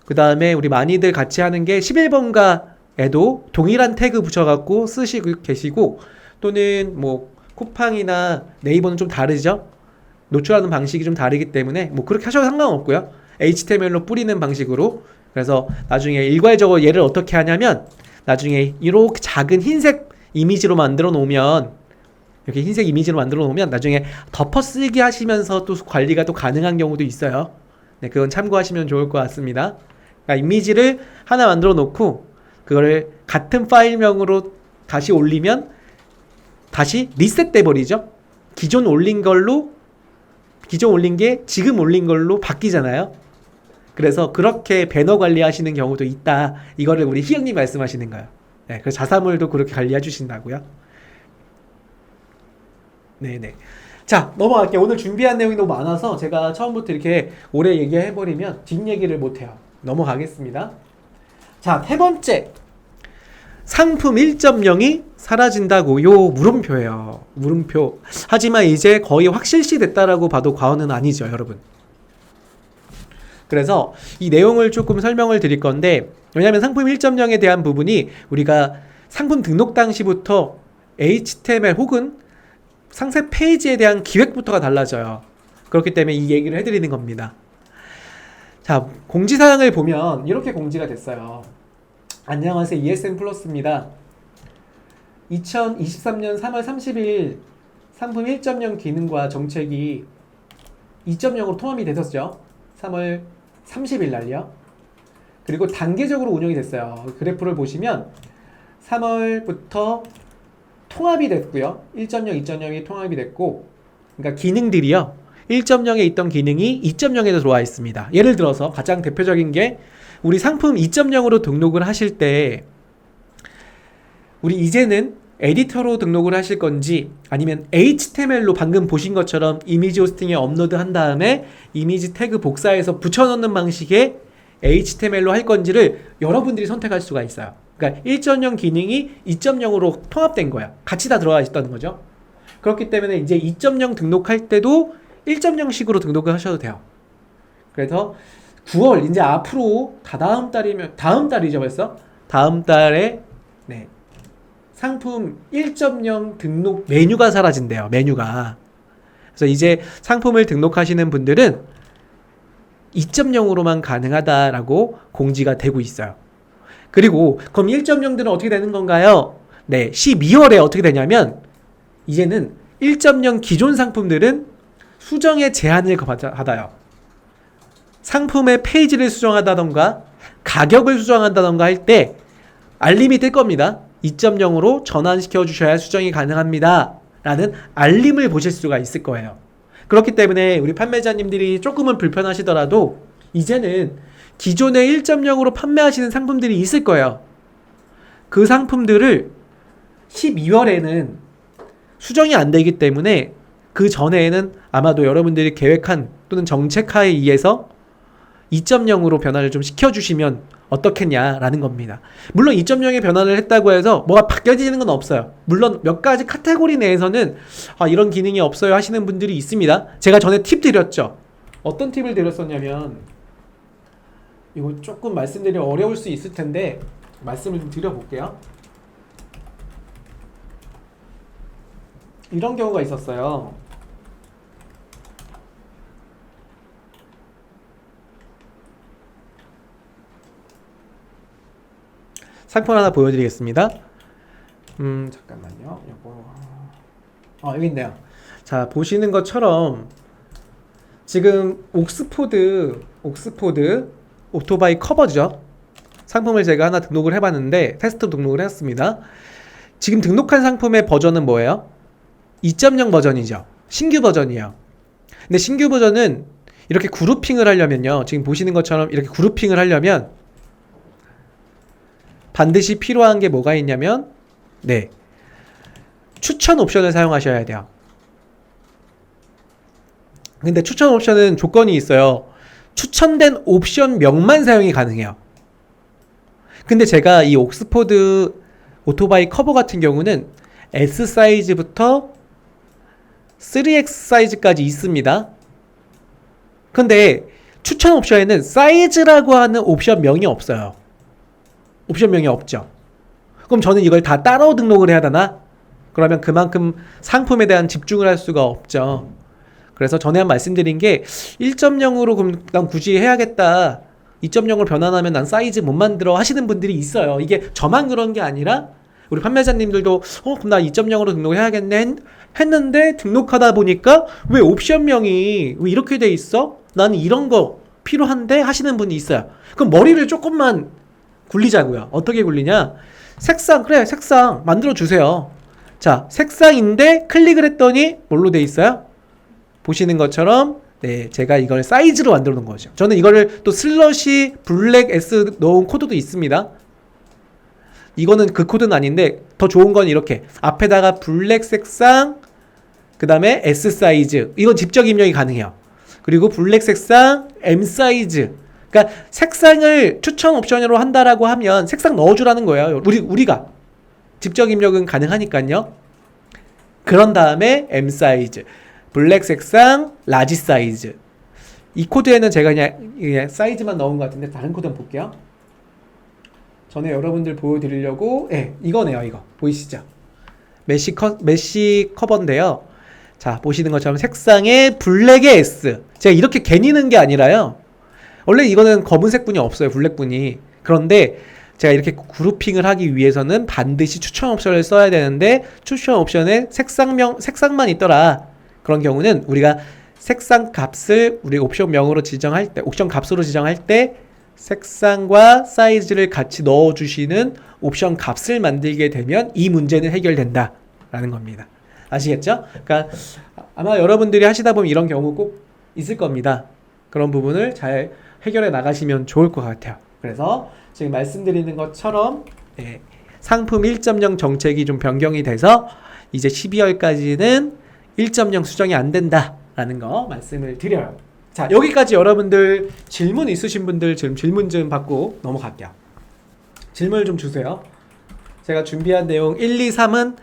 그 다음에 우리 많이들 같이 하는 게 11번가에도 동일한 태그 붙여갖고 쓰시고 계시고 또는 뭐 쿠팡이나 네이버는 좀 다르죠. 노출하는 방식이 좀 다르기 때문에 뭐 그렇게 하셔도 상관없고요. HTML로 뿌리는 방식으로 그래서 나중에 일괄적으로 얘를 어떻게 하냐면 나중에 이렇게 작은 흰색 이미지로 만들어 놓으면 이렇게 흰색 이미지로 만들어 놓으면 나중에 덮어쓰기 하시면서 또 관리가 또 가능한 경우도 있어요. 네, 그건 참고하시면 좋을 것 같습니다. 그러니까 이미지를 하나 만들어 놓고 그거를 같은 파일명으로 다시 올리면 다시 리셋돼 버리죠. 기존 올린 게 지금 올린 걸로 바뀌잖아요. 그래서 그렇게 배너 관리하시는 경우도 있다. 이거를 우리 희영님 말씀하시는 거예요. 네, 그래서 자사물도 그렇게 관리해 주신다고요. 네네. 자, 넘어갈게요. 오늘 준비한 내용이 너무 많아서 제가 처음부터 이렇게 오래 얘기해버리면 뒷얘기를 못해요. 넘어가겠습니다. 자, 세 번째. 상품 1.0이 사라진다고 요 물음표예요. 물음표. 하지만 이제 거의 확실시 됐다라고 봐도 과언은 아니죠, 여러분. 그래서 이 내용을 조금 설명을 드릴 건데, 왜냐하면 상품 1.0에 대한 부분이 우리가 상품 등록 당시부터 HTML 혹은 상세 페이지에 대한 기획부터가 달라져요. 그렇기 때문에 이 얘기를 해드리는 겁니다. 자, 공지사항을 보면 이렇게 공지가 됐어요. 안녕하세요, ESN 플러스입니다. 2023년 3월 30일 상품 1.0 기능과 정책이 2.0으로 통합이 됐었죠. 3월 30일 날요. 그리고 단계적으로 운영이 됐어요. 그래프를 보시면 3월부터 통합이 됐고요. 1.0, 2.0이 통합이 됐고, 그러니까 기능들이요. 1.0에 있던 기능이 2.0에도 들어와 있습니다. 예를 들어서 가장 대표적인 게 우리 상품 2.0으로 등록을 하실 때 우리 이제는 에디터로 등록을 하실 건지 아니면 HTML로 방금 보신 것처럼 이미지 호스팅에 업로드 한 다음에 이미지 태그 복사해서 붙여넣는 방식의 HTML로 할 건지를 여러분들이 선택할 수가 있어요. 그러니까 1.0 기능이 2.0으로 통합된 거야. 같이 다 들어가 있다는 거죠. 그렇기 때문에 이제 2.0 등록할 때도 1.0식으로 등록을 하셔도 돼요. 그래서 9월 이제 앞으로 다다음 달이면 다음 달이죠 벌써? 다음 달에 네. 상품 1.0 등록 메뉴가 사라진대요. 메뉴가. 그래서 이제 상품을 등록하시는 분들은 2.0으로만 가능하다라고 공지가 되고 있어요. 그리고 그럼 1.0들은 어떻게 되는 건가요? 네, 12월에 어떻게 되냐면 이제는 1.0 기존 상품들은 수정에 제한을 받아요. 상품의 페이지를 수정한다던가 가격을 수정한다던가 할 때 알림이 뜰 겁니다. 2.0으로 전환시켜 주셔야 수정이 가능합니다. 라는 알림을 보실 수가 있을 거예요. 그렇기 때문에 우리 판매자님들이 조금은 불편하시더라도 이제는 기존의 1.0으로 판매하시는 상품들이 있을 거예요. 그 상품들을 12월에는 수정이 안 되기 때문에 그 전에는 아마도 여러분들이 계획한 또는 정책하에 의해서 2.0으로 변화를 좀 시켜주시면 어떻겠냐라는 겁니다. 물론 2.0에 변화를 했다고 해서 뭐가 바뀌어지는 건 없어요. 물론 몇 가지 카테고리 내에서는 이런 기능이 없어요 하시는 분들이 있습니다. 제가 전에 팁 드렸죠. 어떤 팁을 드렸었냐면 이거 조금 말씀드리면 어려울 수 있을 텐데 말씀을 좀 드려볼게요. 이런 경우가 있었어요. 상품 하나 보여드리겠습니다. 잠깐만요. 여기 있네요. 자, 보시는 것처럼 지금 옥스포드 오토바이 커버죠. 상품을 제가 하나 등록을 해봤는데 테스트 등록을 했습니다. 지금 등록한 상품의 버전은 뭐예요? 2.0 버전이죠. 신규 버전이에요. 근데 신규 버전은 이렇게 그룹핑을 하려면요. 지금 보시는 것처럼 이렇게 그룹핑을 하려면 반드시 필요한 게 뭐가 있냐면 네, 추천 옵션을 사용하셔야 돼요. 근데 추천 옵션은 조건이 있어요. 추천된 옵션 명만 사용이 가능해요. 근데 제가 이 옥스포드 오토바이 커버 같은 경우는 S 사이즈부터 3X 사이즈까지 있습니다. 근데 추천 옵션에는 사이즈라고 하는 옵션 명이 없어요. 옵션 명이 없죠. 그럼 저는 이걸 다 따로 등록을 해야 되나? 그러면 그만큼 상품에 대한 집중을 할 수가 없죠. 그래서 전에 한 말씀드린 게 1.0으로 그럼 난 굳이 해야겠다. 2.0으로 변환하면 난 사이즈 못 만들어 하시는 분들이 있어요. 이게 저만 그런 게 아니라 우리 판매자님들도 그럼 나 2.0으로 등록해야겠네 했는데 등록하다 보니까 왜 옵션명이 왜 이렇게 돼 있어? 나는 이런 거 필요한데 하시는 분이 있어요. 그럼 머리를 조금만 굴리자고요. 어떻게 굴리냐? 색상, 그래 색상 만들어 주세요. 자, 색상인데 클릭을 했더니 뭘로 돼 있어요? 보시는 것처럼 네, 제가 이걸 사이즈로 만들어 놓은 거죠. 저는 이거를 또 슬러시 블랙 S 넣은 코드도 있습니다. 이거는 그 코드는 아닌데 더 좋은 건 이렇게 앞에다가 블랙 색상 그 다음에 S 사이즈, 이건 직접 입력이 가능해요. 그리고 블랙 색상 M 사이즈, 그러니까 색상을 추천 옵션으로 한다라고 하면 색상 넣어주라는 거예요. 우리가 직접 입력은 가능하니까요. 그런 다음에 M 사이즈, 블랙 색상, 라지 사이즈. 이 코드에는 제가 그냥 사이즈만 넣은 것 같은데 다른 코드 한번 볼게요. 전에 여러분들 보여드리려고 이거네요. 이거 보이시죠? 메쉬 커버인데요. 자, 보시는 것처럼 색상에 블랙에 S. 제가 이렇게 괜히 넣은 게 아니라요. 원래 이거는 검은색 분이 없어요. 블랙 분이. 그런데 제가 이렇게 그룹핑을 하기 위해서는 반드시 추천 옵션을 써야 되는데 추천 옵션에 색상만 있더라. 그런 경우는 우리가 색상 값을 우리 옵션명으로 지정할 때, 옵션 값으로 지정할 때 색상과 사이즈를 같이 넣어주시는 옵션 값을 만들게 되면 이 문제는 해결된다 라는 겁니다. 아시겠죠? 그러니까 아마 여러분들이 하시다 보면 이런 경우 꼭 있을 겁니다. 그런 부분을 잘 해결해 나가시면 좋을 것 같아요. 그래서 지금 말씀드리는 것처럼 상품 1.0 정책이 좀 변경이 돼서 이제 12월까지는 1.0 수정이 안 된다라는 거 말씀을 드려요. 자, 여기까지 여러분들 질문 있으신 분들 지금 질문 좀 받고 넘어갈게요. 질문을 좀 주세요. 제가 준비한 내용 1, 2, 3은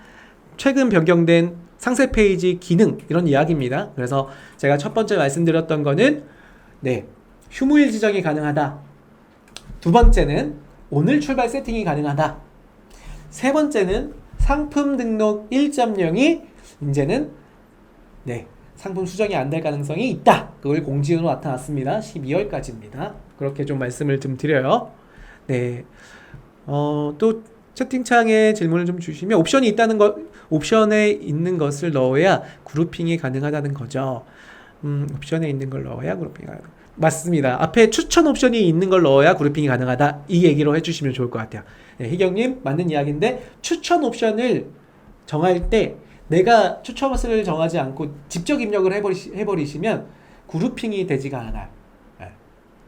최근 변경된 상세 페이지 기능 이런 이야기입니다. 그래서 제가 첫 번째 말씀드렸던 거는 휴무일 지정이 가능하다. 두 번째는 오늘 출발 세팅이 가능하다. 세 번째는 상품 등록 1.0이 이제는 상품 수정이 안 될 가능성이 있다. 그걸 공지로 나타났습니다. 12월까지입니다. 그렇게 좀 말씀을 좀 드려요. 또 채팅창에 질문을 좀 주시면 옵션에 있는 것을 넣어야 그룹핑이 가능하다는 거죠. 옵션에 있는 걸 넣어야 그룹핑이 가능하다. 맞습니다. 앞에 추천 옵션이 있는 걸 넣어야 그룹핑이 가능하다. 이 얘기로 해주시면 좋을 것 같아요. 희경님 맞는 이야기인데 추천 옵션을 정할 때 내가 추천 옵션을 정하지 않고 직접 입력을 해버리시면 그룹핑이 되지가 않아요.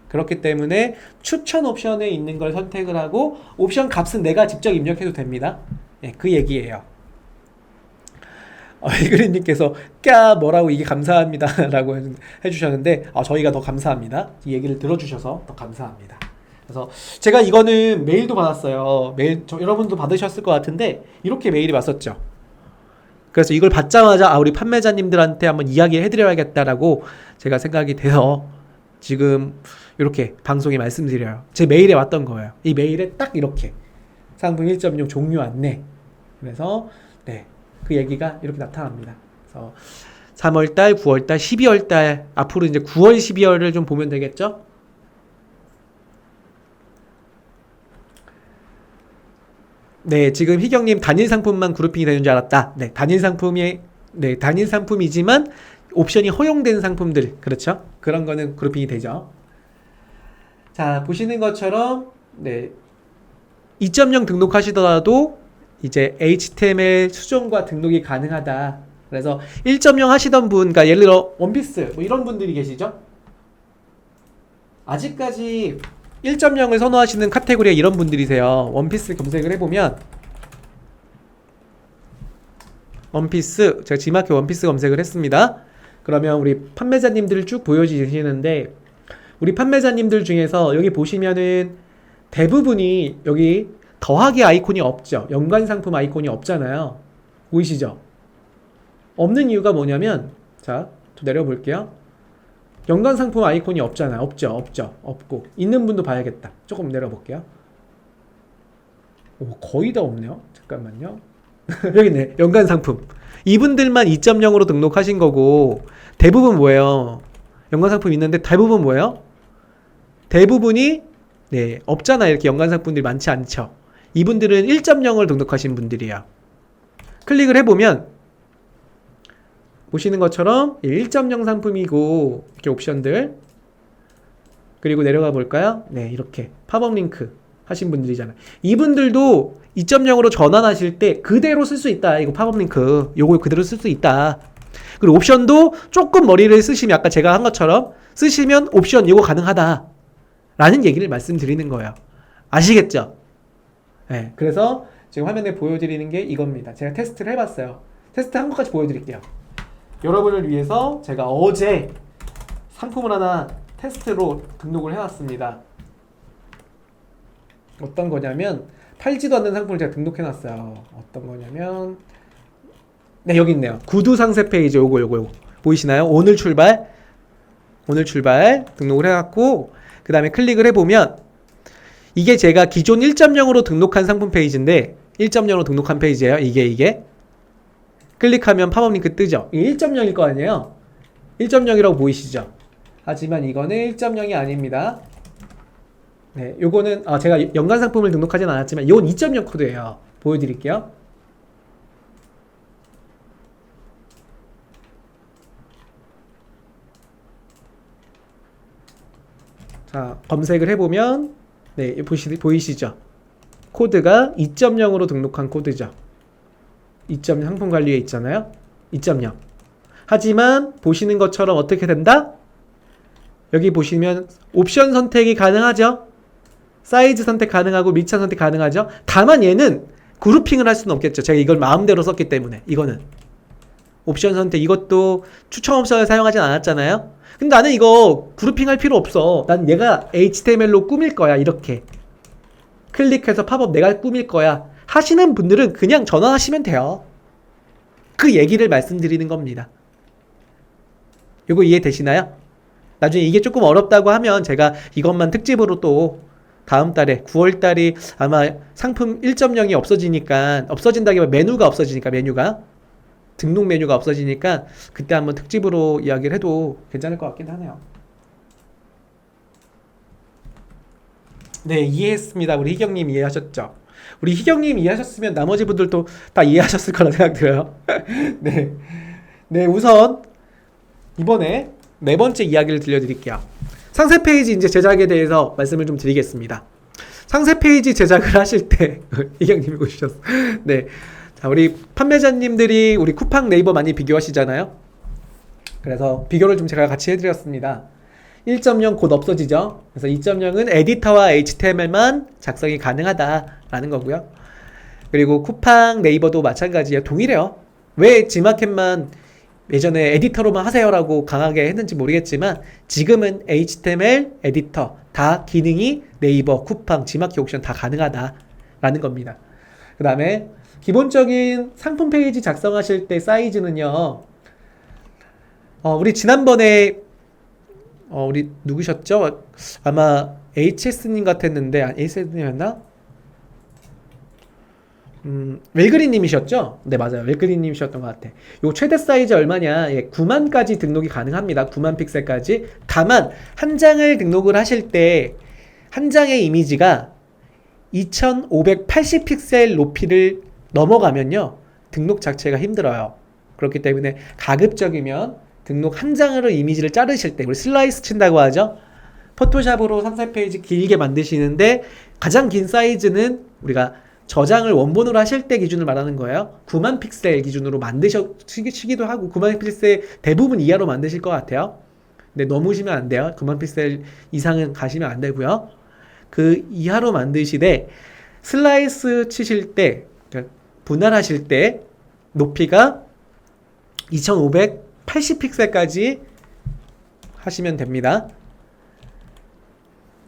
그렇기 때문에 추천 옵션에 있는 걸 선택을 하고 옵션 값은 내가 직접 입력해도 됩니다. 그 얘기예요. 이그린님께서 뭐라고 이게 감사합니다 라고 해주셨는데 저희가 더 감사합니다. 이 얘기를 들어주셔서 더 감사합니다. 그래서 제가 이거는 메일도 받았어요. 여러분도 받으셨을 것 같은데 이렇게 메일이 왔었죠. 그래서 이걸 받자마자 우리 판매자님들한테 한번 이야기를 해드려야겠다라고 제가 생각이 돼서 지금 이렇게 방송에 말씀드려요. 제 메일에 왔던 거예요. 이 메일에 딱 이렇게 상품 1.0 종료 안내. 그래서 그 얘기가 이렇게 나타납니다. 그래서 3월달, 9월달, 12월달 앞으로 이제 9월, 12월을 좀 보면 되겠죠? 지금 희경님 단일 상품만 그룹핑이 되는 줄 알았다. 단일 상품이지만 옵션이 허용된 상품들, 그렇죠? 그런 거는 그룹핑이 되죠. 자, 보시는 것처럼 2.0 등록하시더라도 이제 HTML 수정과 등록이 가능하다. 그래서 1.0 하시던 분, 그러니까 예를 들어 원피스 뭐 이런 분들이 계시죠? 아직까지 1.0을 선호하시는 카테고리가 이런 분들이세요. 원피스 검색을 해보면 원피스, 제가 지마켓 원피스 검색을 했습니다. 그러면 우리 판매자님들을 쭉 보여주시는데 우리 판매자님들 중에서 여기 보시면은 대부분이 여기 더하기 아이콘이 없죠. 연관 상품 아이콘이 없잖아요. 보이시죠? 없는 이유가 뭐냐면 자, 좀 내려볼게요. 연관 상품 아이콘이 없잖아요. 없고 있는 분도 봐야겠다. 조금 내려볼게요. 거의 다 없네요. 잠깐만요. 여기 있네. 연관 상품. 이분들만 2.0으로 등록하신 거고 대부분 뭐예요? 연관 상품 있는데 대부분 뭐예요? 대부분이 네, 없잖아요. 이렇게 연관상품들이 많지 않죠. 이분들은 1.0을 등록하신 분들이에요. 클릭을 해보면 보시는 것처럼 1.0 상품이고 이렇게 옵션들 그리고 내려가 볼까요? 네, 이렇게 팝업 링크 하신 분들이잖아요. 이분들도 2.0으로 전환하실 때 그대로 쓸 수 있다. 이거 팝업 링크 요거 그대로 쓸 수 있다. 그리고 옵션도 조금 머리를 쓰시면 아까 제가 한 것처럼 쓰시면 옵션 이거 가능하다 라는 얘기를 말씀드리는 거예요. 아시겠죠? 네, 그래서 지금 화면에 보여드리는 게 이겁니다. 제가 테스트를 해봤어요. 테스트 한 것까지 보여드릴게요. 여러분을 위해서 제가 어제 상품을 하나 테스트로 등록을 해놨습니다. 어떤 거냐면 팔지도 않는 상품을 제가 등록해놨어요. 어떤 거냐면 네, 여기 있네요. 구두 상세 페이지 요거 보이시나요? 오늘 출발 등록을 해갖고 그 다음에 클릭을 해보면 이게 제가 기존 1.0으로 등록한 상품 페이지인데 1.0으로 등록한 페이지예요. 이게 클릭하면 팝업 링크 뜨죠. 이게 1.0일 거 아니에요. 1.0이라고 보이시죠? 하지만 이거는 1.0이 아닙니다. 네, 요거는 제가 연간 상품을 등록하진 않았지만 이건 2.0 코드예요. 보여드릴게요. 자, 검색을 해보면 네, 보이시죠? 코드가 2.0으로 등록한 코드죠. 2.0 상품 관리에 있잖아요. 2.0. 하지만 보시는 것처럼 어떻게 된다? 여기 보시면 옵션 선택이 가능하죠. 사이즈 선택 가능하고 밀착 선택 가능하죠. 다만 얘는 그룹핑을 할 수는 없겠죠. 제가 이걸 마음대로 썼기 때문에. 이거는 옵션 선택, 이것도 추천 옵션을 사용하진 않았잖아요. 근데 나는 이거 그룹핑 할 필요 없어. 난 얘가 HTML로 꾸밀 거야. 이렇게 클릭해서 팝업 내가 꾸밀 거야 하시는 분들은 그냥 전환하시면 돼요. 그 얘기를 말씀드리는 겁니다. 이거 이해되시나요? 나중에 이게 조금 어렵다고 하면 제가 이것만 특집으로 또 다음 달에 9월 달이 아마 상품 1.0이 없어진다기보다 메뉴가 등록 메뉴가 없어지니까 그때 한번 특집으로 이야기를 해도 괜찮을 것 같긴 하네요. 네, 이해했습니다. 우리 희경님 이해하셨죠? 우리 희경님 이해하셨으면 나머지 분들도 다 이해하셨을 거라 생각 들어요. 네, 우선 이번에 네 번째 이야기를 들려드릴게요. 상세 페이지 이제 제작에 대해서 말씀을 좀 드리겠습니다. 상세 페이지 제작을 하실 때 희경님이 오셨어. 네, 자, 우리 판매자님들이 우리 쿠팡 네이버 많이 비교하시잖아요. 그래서 비교를 좀 제가 같이 해드렸습니다. 1.0 곧 없어지죠. 그래서 2.0은 에디터와 HTML만 작성이 가능하다라는 거고요. 그리고 쿠팡 네이버도 마찬가지예요. 동일해요. 왜 지마켓만 예전에 에디터로만 하세요라고 강하게 했는지 모르겠지만 지금은 HTML, 에디터 다 기능이 네이버, 쿠팡, 지마켓 옥션 다 가능하다라는 겁니다. 그 다음에 기본적인 상품 페이지 작성하실 때 사이즈는요. 우리 지난번에 우리 누구셨죠? 아마 HS님 같았는데 HS님이었나? 웰그린님이셨죠? 네, 맞아요. 웰그린님이셨던 것 같아. 요 최대 사이즈 얼마냐? 예, 9만까지 등록이 가능합니다. 9만 픽셀까지. 다만 한 장을 등록을 하실 때 한 장의 이미지가 2580 픽셀 높이를 넘어가면요 등록 자체가 힘들어요. 그렇기 때문에 가급적이면 등록 한 장으로 이미지를 자르실 때 우리 슬라이스 친다고 하죠. 포토샵으로 상세 페이지 길게 만드시는데 가장 긴 사이즈는 우리가 저장을 원본으로 하실 때 기준을 말하는 거예요. 9만 픽셀 기준으로 만드시기도 하고 9만 픽셀 대부분 이하로 만드실 것 같아요. 근데 넘으시면 안 돼요. 9만 픽셀 이상은 가시면 안 되고요. 그 이하로 만드시되 슬라이스 치실 때 그러니까 분할하실 때 높이가 2580 픽셀까지 하시면 됩니다.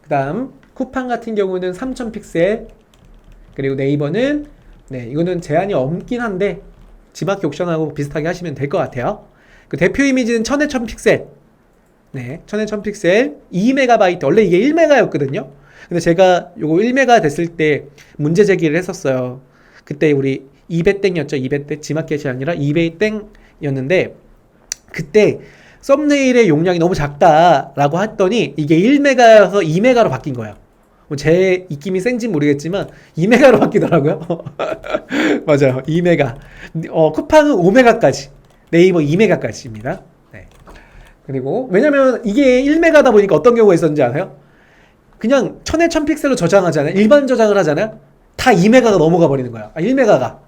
그 다음 쿠팡 같은 경우는 3000 픽셀, 그리고 네이버는 이거는 제한이 없긴 한데 지마켓 옥션하고 비슷하게 하시면 될 것 같아요. 그 대표 이미지는 1000에 1000 픽셀, 1000에 1000 픽셀 2MB, 원래 이게 1MB였거든요. 근데 제가 요거 1MB 됐을 때 문제 제기를 했었어요. 그때 우리 2배 땡이었죠. 2배 땡, 지마켓이 아니라 2배 땡이었는데 그때 썸네일의 용량이 너무 작다라고 했더니 이게 1메가여서 2메가로 바뀐 거예요. 제 입김이 센지 모르겠지만 2메가로 바뀌더라고요. 맞아요. 2메가. 쿠팡은 5메가까지. 네이버 2메가까지입니다. 네. 그리고 왜냐면 이게 1메가다 보니까 어떤 경우가 있었는지 아세요? 그냥 1000에 1000픽셀로 저장하잖아요. 일반 저장을 하잖아요. 다 2메가가 넘어가 버리는 거야. 1메가가.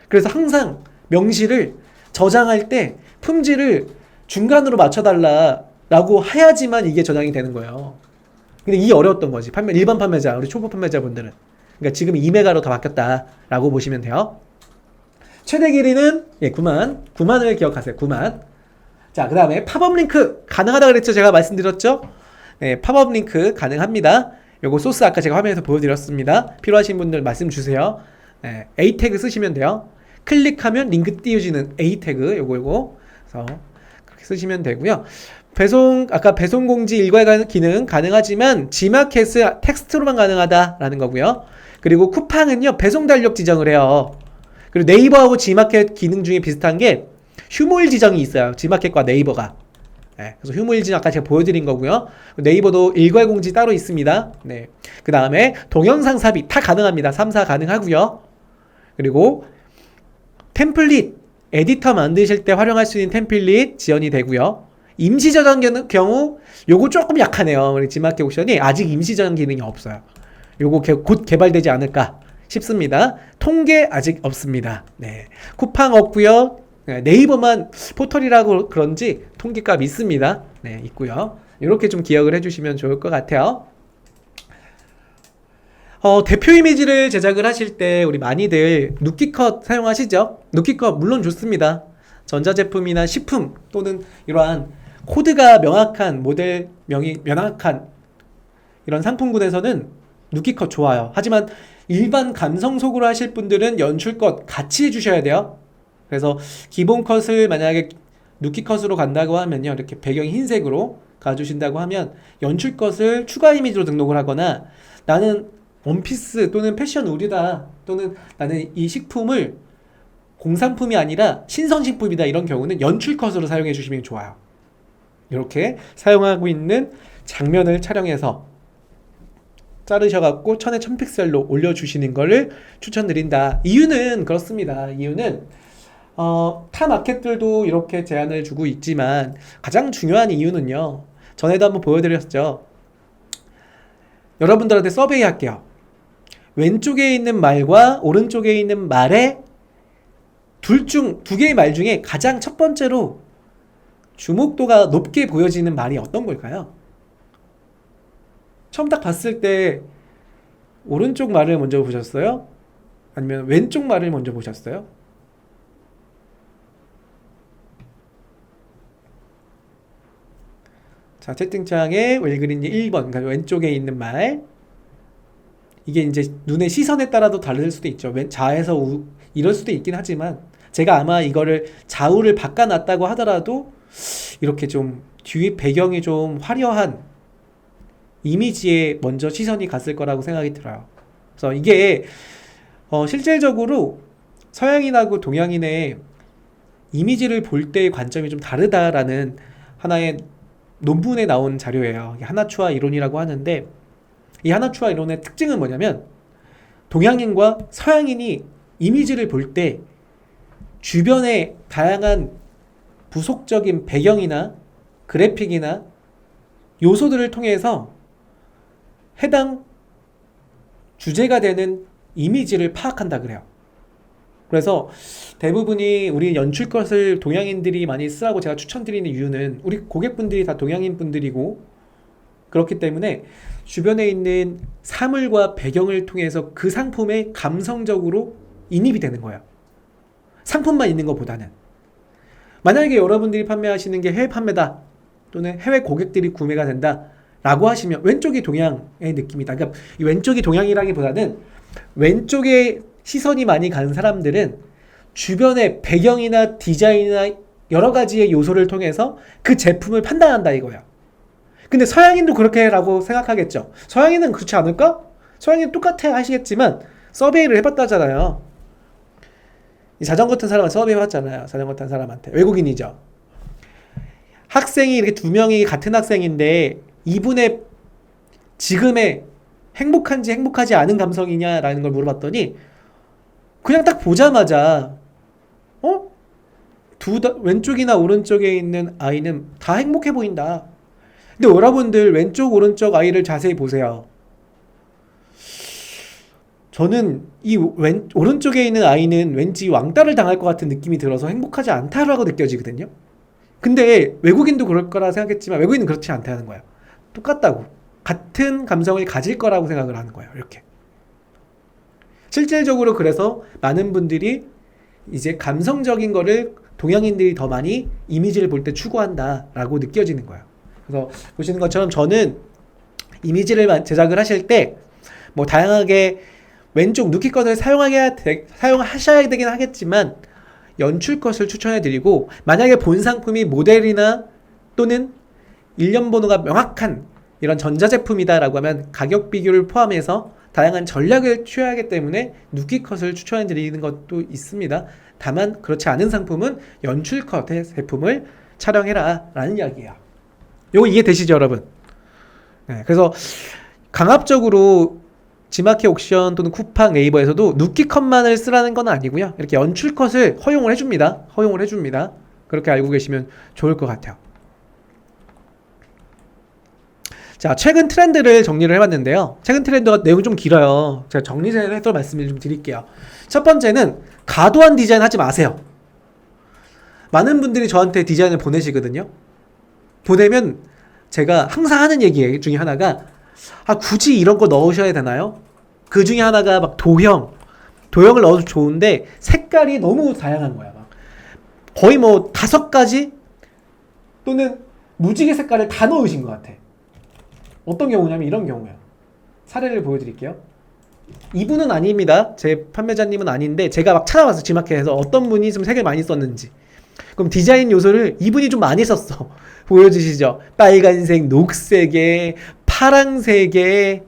그래서 항상 명시를 저장할 때 품질을 중간으로 맞춰달라라고 해야지만 이게 저장이 되는 거예요. 근데 이게 어려웠던 거지. 일반 판매자, 우리 초보 판매자분들은. 그러니까 지금 2메가로 다 바뀌었다라고 보시면 돼요. 최대 길이는 9만. 9만을 기억하세요. 9만. 자, 그 다음에 팝업 링크 가능하다 그랬죠? 제가 말씀드렸죠? 네, 팝업 링크 가능합니다. 요거 소스 아까 제가 화면에서 보여드렸습니다. 필요하신 분들 말씀 주세요. 네, A 태그 쓰시면 돼요. 클릭하면 링크 띄워지는 A 태그 요거 그래서 그렇게 쓰시면 되고요. 아까 배송 공지 일괄 기능 가능하지만 지마켓은 텍스트로만 가능하다라는 거고요. 그리고 쿠팡은요 배송 달력 지정을 해요. 그리고 네이버하고 지마켓 기능 중에 비슷한 게 휴무일 지정이 있어요. 지마켓과 네이버가. 네, 그래서 휴무일 지정 아까 제가 보여드린 거고요. 네이버도 일괄 공지 따로 있습니다. 네. 그 다음에 동영상 삽입 다 가능합니다. 3사 가능하고요. 그리고 템플릿 에디터 만드실 때 활용할 수 있는 템플릿 지원이 되고요. 임시 저장 경우 요거 조금 약하네요. 우리 지마켓 옵션이 아직 임시 저장 기능이 없어요. 요거 곧 개발되지 않을까 싶습니다. 통계 아직 없습니다. 네. 쿠팡 없고요. 네이버만 포털이라고 그런지 통계값 있습니다. 네, 있고요. 이렇게 좀 기억을 해주시면 좋을 것 같아요. 대표 이미지를 제작을 하실 때 우리 많이들 누키컷 사용하시죠? 누키컷 물론 좋습니다. 전자제품이나 식품 또는 이러한 코드가 명확한 모델명이 명확한 이런 상품군에서는 누키컷 좋아요. 하지만 일반 감성 속으로 하실 분들은 연출컷 같이 해주셔야 돼요. 그래서 기본 컷을 만약에 누키컷으로 간다고 하면요, 이렇게 배경이 흰색으로 가주신다고 하면 연출컷을 추가 이미지로 등록을 하거나 나는 원피스 또는 패션 의류다 또는 나는 이 식품을 공산품이 아니라 신선식품이다 이런 경우는 연출컷으로 사용해 주시면 좋아요. 이렇게 사용하고 있는 장면을 촬영해서 자르셔갖고 1000에 1000픽셀로 올려주시는 거를 추천드린다. 이유는 그렇습니다. 이유는 타 마켓들도 이렇게 제한을 주고 있지만 가장 중요한 이유는요. 전에도 한번 보여드렸죠. 여러분들한테 서베이 할게요. 왼쪽에 있는 말과 오른쪽에 있는 말의 두 개의 말 중에 가장 첫 번째로 주목도가 높게 보여지는 말이 어떤 걸까요? 처음 딱 봤을 때 오른쪽 말을 먼저 보셨어요? 아니면 왼쪽 말을 먼저 보셨어요? 자, 채팅창에 웰그린이 1번, 그러니까 왼쪽에 있는 말. 이게 이제 눈의 시선에 따라도 다를 수도 있죠. 좌에서 이럴 수도 있긴 하지만 제가 아마 이거를 좌우를 바꿔놨다고 하더라도 이렇게 좀 뒤에 배경이 좀 화려한 이미지에 먼저 시선이 갔을 거라고 생각이 들어요. 그래서 이게 실질적으로 서양인하고 동양인의 이미지를 볼 때의 관점이 좀 다르다라는 하나의 논문에 나온 자료예요. 하나추아 이론이라고 하는데 이 하나추아 이론의 특징은 뭐냐면 동양인과 서양인이 이미지를 볼 때 주변의 다양한 부속적인 배경이나 그래픽이나 요소들을 통해서 해당 주제가 되는 이미지를 파악한다 그래요. 그래서 대부분이 우리 연출컷을 동양인들이 많이 쓰라고 제가 추천드리는 이유는 우리 고객분들이 다 동양인 분들이고 그렇기 때문에 주변에 있는 사물과 배경을 통해서 그 상품에 감성적으로 인입이 되는 거예요. 상품만 있는 것보다는. 만약에 여러분들이 판매하시는 게 해외 판매다 또는 해외 고객들이 구매가 된다 라고 하시면 왼쪽이 동양의 느낌이다. 그러니까 이 왼쪽이 동양이라기보다는 왼쪽에 시선이 많이 가는 사람들은 주변의 배경이나 디자인이나 여러 가지의 요소를 통해서 그 제품을 판단한다 이거야. 근데 서양인도 그렇게 라고 생각하겠죠. 서양인은 그렇지 않을까? 서양인 똑같아 하시겠지만 서베이를 해봤다잖아요. 이 자전거 탄 사람한테 서베이 해봤잖아요. 자전거 탄 사람한테. 외국인이죠. 학생이 이렇게 두 명이 같은 학생인데 이분의 지금의 행복한지 행복하지 않은 감성이냐라는 걸 물어봤더니 그냥 딱 보자마자 왼쪽이나 오른쪽에 있는 아이는 다 행복해 보인다. 근데 여러분들 왼쪽 오른쪽 아이를 자세히 보세요. 저는 이 오른쪽에 있는 아이는 왠지 왕따를 당할 것 같은 느낌이 들어서 행복하지 않다라고 느껴지거든요. 근데 외국인도 그럴 거라 생각했지만 외국인은 그렇지 않다는 거예요. 똑같다고. 같은 감성을 가질 거라고 생각을 하는 거예요. 이렇게. 실질적으로 그래서 많은 분들이 이제 감성적인 거를 동양인들이 더 많이 이미지를 볼 때 추구한다라고 느껴지는 거예요. 그래서 보시는 것처럼 저는 이미지를 제작을 하실 때 뭐 다양하게 왼쪽 누키 컷을 사용하셔야 되긴 하겠지만 연출 컷을 추천해 드리고, 만약에 본 상품이 모델이나 또는 일련 번호가 명확한 이런 전자제품이다라고 하면 가격 비교를 포함해서 다양한 전략을 취해야 하기 때문에 누키 컷을 추천해 드리는 것도 있습니다. 다만 그렇지 않은 상품은 연출 컷의 제품을 촬영해라 라는 이야기예요. 요거 이해되시죠 여러분? 네, 그래서 강압적으로 지마켓 옥션 또는 쿠팡 네이버에서도 누키 컷만을 쓰라는 건 아니고요. 이렇게 연출 컷을 허용을 해줍니다. 그렇게 알고 계시면 좋을 것 같아요. 자, 최근 트렌드를 정리를 해봤는데요. 최근 트렌드가 내용이 좀 길어요. 제가 정리해서 말씀을 좀 드릴게요. 첫 번째는 과도한 디자인 하지 마세요. 많은 분들이 저한테 디자인을 보내시거든요. 보내면 제가 항상 하는 얘기 중에 하나가 굳이 이런 거 넣으셔야 되나요? 그 중에 하나가 막 도형을 넣어도 좋은데 색깔이 너무 다양한 거야. 막 거의 뭐 5가지 또는 무지개 색깔을 다 넣으신 것 같아. 어떤 경우냐면 이런 경우예요. 사례를 보여드릴게요. 이분은 아닙니다. 제 판매자님은 아닌데 제가 막 찾아봤어요. 지마켓에서 어떤 분이 좀 색을 많이 썼는지. 그럼 디자인 요소를 이분이 좀 많이 썼어. 보여주시죠? 빨간색, 녹색에 파랑색에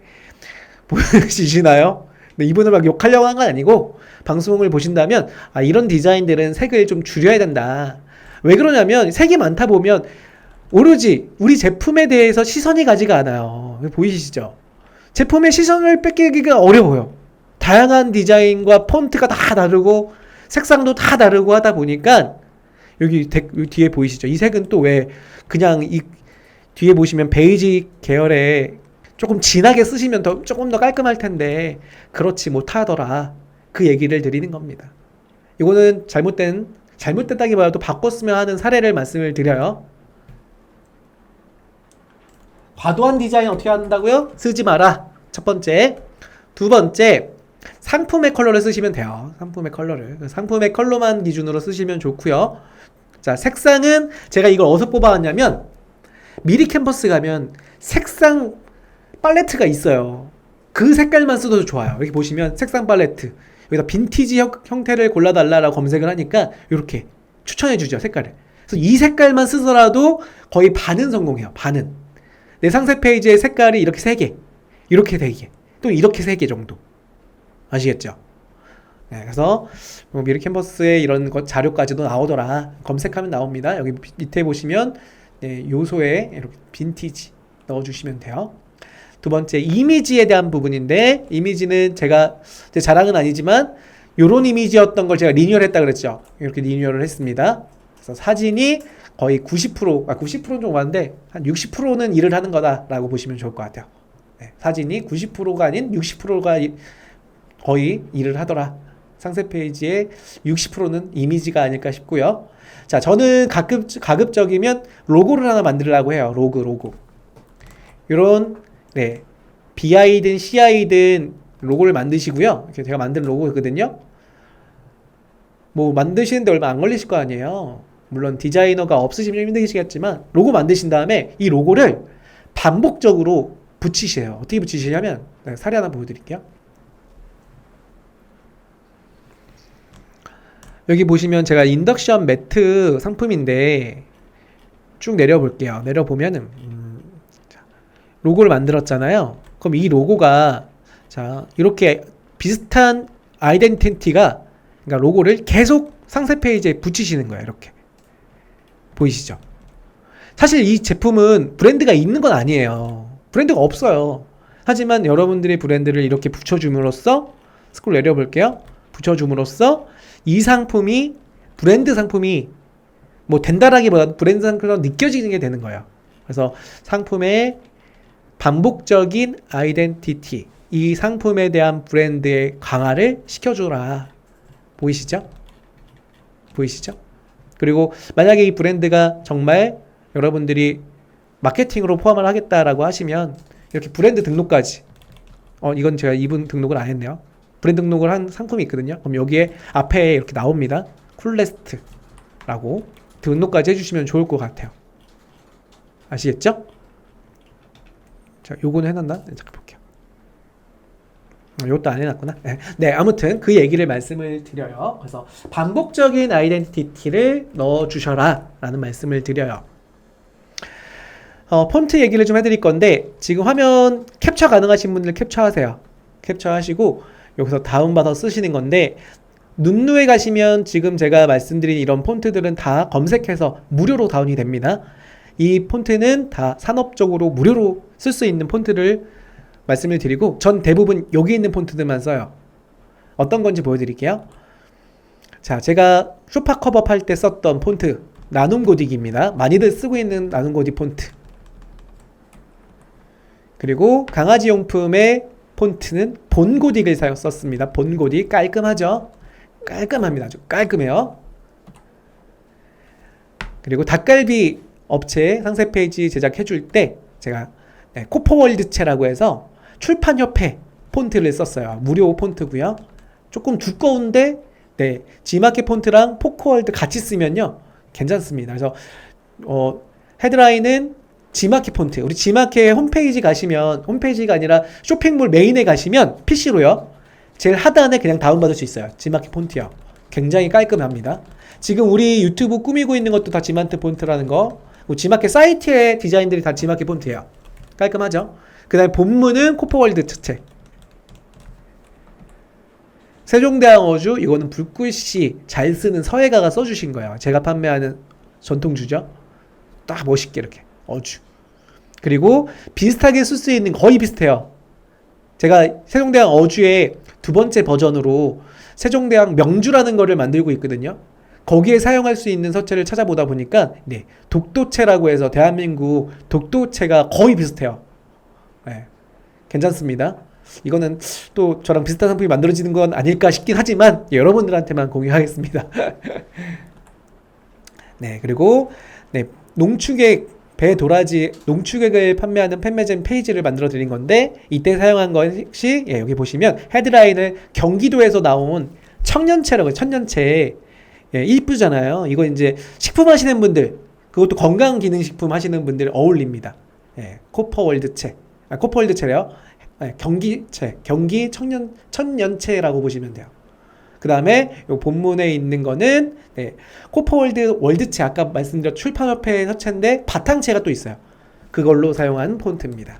보여주시나요? 근데 이분을 막 욕하려고 한 건 아니고 방송을 보신다면 이런 디자인들은 색을 좀 줄여야 된다. 왜 그러냐면 색이 많다 보면 오로지 우리 제품에 대해서 시선이 가지가 않아요. 보이시죠? 제품의 시선을 뺏기기가 어려워요. 다양한 디자인과 폰트가 다 다르고 색상도 다 다르고 하다 보니까 여기 뒤에 보이시죠? 이 색은 또 왜 그냥 이 뒤에 보시면 베이지 계열에 조금 진하게 쓰시면 조금 더 깔끔할 텐데 그렇지 못하더라. 그 얘기를 드리는 겁니다. 이거는 잘못됐다기보다도 바꿨으면 하는 사례를 말씀을 드려요. 과도한 디자인 어떻게 한다고요? 쓰지 마라. 첫 번째. 두 번째, 상품의 컬러를 쓰시면 돼요. 상품의 컬러만 기준으로 쓰시면 좋고요. 자, 색상은 제가 이걸 어디서 뽑아왔냐면 미리 캠퍼스 가면 색상 팔레트가 있어요. 그 색깔만 써도 좋아요. 여기 보시면 색상 팔레트, 여기다 빈티지 형태를 골라달라고 검색을 하니까 이렇게 추천해주죠. 색깔을. 그래서 이 색깔만 쓰더라도 거의 반은 성공해요. 반은. 내 상세 페이지의 색깔이 이렇게 3개, 이렇게 4개, 또 이렇게 3개 정도. 아시겠죠? 네, 그래서 미리 캠퍼스에 이런 자료까지도 나오더라. 검색하면 나옵니다. 여기 밑에 보시면 요소에 이렇게 빈티지 넣어주시면 돼요. 두 번째, 이미지에 대한 부분인데, 이미지는 제가 제 자랑은 아니지만 요런 이미지였던 걸 제가 리뉴얼 했다 그랬죠. 이렇게 리뉴얼을 했습니다. 그래서 사진이 거의 90%는 좀 많은데 한 60%는 일을 하는 거다라고 보시면 좋을 것 같아요. 네, 사진이 90%가 아닌 60%가 거의 일을 하더라. 상세 페이지의 60%는 이미지가 아닐까 싶고요. 자, 저는 가급적이면 로고를 하나 만들려고 해요. 로고. 이런 BI든 CI든 로고를 만드시고요. 이렇게 제가 만든 로고거든요. 뭐 만드시는데 얼마 안 걸리실 거 아니에요. 물론 디자이너가 없으시면 힘드시겠지만 로고 만드신 다음에 이 로고를 반복적으로 붙이세요. 어떻게 붙이시냐면 사례 하나 보여드릴게요. 여기 보시면 제가 인덕션 매트 상품인데 쭉 내려볼게요. 내려보면은 로고를 만들었잖아요. 그럼 이 로고가 이렇게 비슷한 아이덴티티가, 그러니까 로고를 계속 상세 페이지에 붙이시는 거예요. 이렇게 보이시죠? 사실 이 제품은 브랜드가 있는 건 아니에요. 브랜드가 없어요. 하지만 여러분들의 브랜드를 이렇게 붙여줌으로써, 스크롤 내려볼게요. 붙여줌으로써 이 상품이, 브랜드 상품이 뭐 된다라기보다 브랜드 상품으로 느껴지는 게 되는 거예요. 그래서 상품의 반복적인 아이덴티티, 이 상품에 대한 브랜드의 강화를 시켜줘라. 보이시죠? 보이시죠? 그리고 만약에 이 브랜드가 정말 여러분들이 마케팅으로 포함을 하겠다라고 하시면 이렇게 브랜드 등록까지, 이건 제가 이분 등록을 안 했네요. 브랜드 등록을 한 상품이 있거든요. 그럼 여기에 앞에 이렇게 나옵니다. 쿨레스트라고 등록까지 해주시면 좋을 것 같아요. 아시겠죠? 자, 요거는 해놨나? 네, 잠깐 볼게요. 이것도 안 해놨구나. 네, 아무튼 그 얘기를 말씀을 드려요. 그래서 반복적인 아이덴티티를 넣어주셔라 라는 말씀을 드려요. 폰트 얘기를 좀 해드릴 건데, 지금 화면 캡처 가능하신 분들 캡처하세요. 캡처하시고 여기서 다운받아 쓰시는 건데, 눈누에 가시면 지금 제가 말씀드린 이런 폰트들은 다 검색해서 무료로 다운이 됩니다. 이 폰트는 다 산업적으로 무료로 쓸 수 있는 폰트를 말씀을 드리고, 전 대부분 여기 있는 폰트들만 써요. 어떤 건지 보여드릴게요. 자, 제가 소파 커버업 할 때 썼던 폰트 나눔 고딕입니다. 많이들 쓰고 있는 나눔 고딕 폰트. 그리고 강아지 용품의 폰트는 본 고딕을 썼습니다. 본 고딕 깔끔하죠? 깔끔합니다. 아주 깔끔해요. 그리고 닭갈비 업체 상세 페이지 제작해줄 때 제가 코퍼월드체라고 해서 출판협회 폰트를 썼어요. 무료 폰트고요. 조금 두꺼운데 G마켓 폰트랑 포커월드 같이 쓰면요 괜찮습니다. 그래서 헤드라인은 G마켓 폰트, 우리 G마켓 홈페이지 가시면, 홈페이지가 아니라 쇼핑몰 메인에 가시면 PC로요 제일 하단에 그냥 다운받을 수 있어요. G마켓 폰트요. 굉장히 깔끔합니다. 지금 우리 유튜브 꾸미고 있는 것도 다 G마켓 폰트라는 거, G마켓 사이트의 디자인들이 다 G마켓 폰트예요. 깔끔하죠? 그 다음에 본문은 코퍼월드 특책. 세종대왕어주, 이거는 불꽃이 잘 쓰는 서예가가 써주신 거예요. 제가 판매하는 전통주죠. 딱 멋있게 이렇게 어주. 그리고 비슷하게 쓸 수 있는, 거의 비슷해요. 제가 세종대왕 어주의 두 번째 버전으로 세종대왕 명주라는 거를 만들고 있거든요. 거기에 사용할 수 있는 서체를 찾아보다 보니까 독도체라고 해서 대한민국 독도체가 거의 비슷해요. 괜찮습니다. 이거는 또 저랑 비슷한 상품이 만들어지는 건 아닐까 싶긴 하지만 여러분들한테만 공유하겠습니다. 그리고 농축액, 배 도라지 농축액을 판매하는 판매점 페이지를 만들어 드린 건데, 이때 사용한 것이 여기 보시면 헤드라인을 경기도에서 나온 청년채라고 해요. 청년채. 이쁘잖아요. 이거 이제 식품 하시는 분들, 그것도 건강기능식품 하시는 분들 어울립니다. 코퍼월드채. 코퍼월드채래요. 경기채. 경기 천년채라고 보시면 돼요. 그 다음에 요 본문에 있는 거는 코퍼월드채, 아까 말씀드린 출판협회 서체인데 바탕체가 또 있어요. 그걸로 사용한 폰트입니다.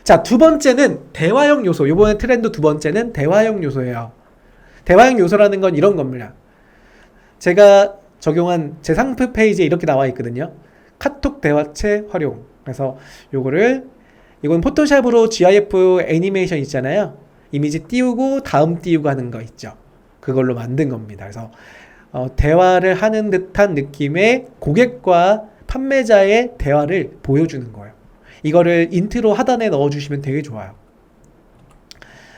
자, 두 번째는 대화형 요소. 요번에 트렌드 두 번째는 대화형 요소예요. 대화형 요소라는 건 이런 겁니다. 제가 적용한 제 상품 페이지에 이렇게 나와 있거든요. 카톡 대화체 활용. 그래서 이건 포토샵으로 GIF 애니메이션 있잖아요. 이미지 띄우고 다음 띄우고 하는 거 있죠. 그걸로 만든 겁니다. 그래서 대화를 하는 듯한 느낌의 고객과 판매자의 대화를 보여주는 거예요. 이거를 인트로 하단에 넣어주시면 되게 좋아요.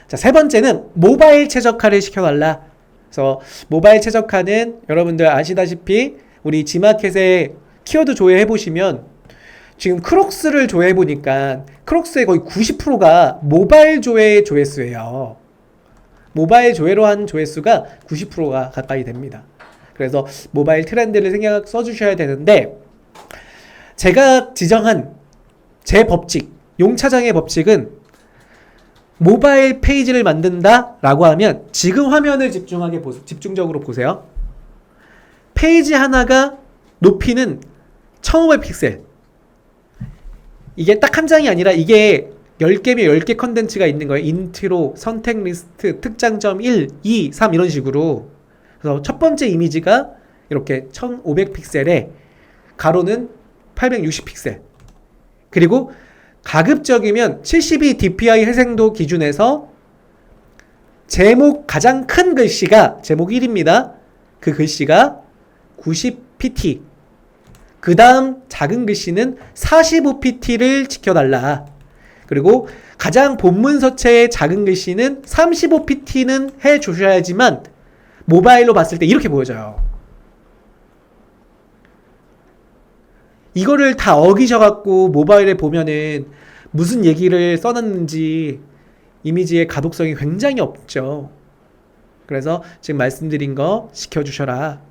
자, 세 번째는 모바일 최적화를 시켜달라. 그래서 모바일 최적화는 여러분들 아시다시피 우리 G마켓에 키워드 조회해보시면 지금 크록스를 조회해보니까 크록스의 거의 90%가 모바일 조회 조회수예요. 모바일 조회로 한 조회수가 90%가 가까이 됩니다. 그래서 모바일 트렌드를 신경 써주셔야 되는데, 제가 지정한 제 법칙, 용차장의 법칙은 모바일 페이지를 만든다 라고 하면 지금 화면을 집중적으로 보세요. 페이지 하나가 높이는 1500픽셀. 이게 딱 한 장이 아니라 이게 10개면 10개 컨텐츠가 있는 거예요. 인트로, 선택 리스트, 특장점 1, 2, 3 이런 식으로. 그래서 첫 번째 이미지가 이렇게 1500픽셀에 가로는 860픽셀. 그리고 가급적이면 72 dpi 해상도 기준에서 제목 가장 큰 글씨가 제목 1입니다. 그 글씨가 90pt. 그 다음 작은 글씨는 45pt를 지켜달라. 그리고 가장 본문 서체의 작은 글씨는 35pt는 해주셔야지만 모바일로 봤을 때 이렇게 보여져요. 이거를 다 어기셔갖고 모바일에 보면은 무슨 얘기를 써놨는지 이미지의 가독성이 굉장히 없죠. 그래서 지금 말씀드린 거 지켜주셔라.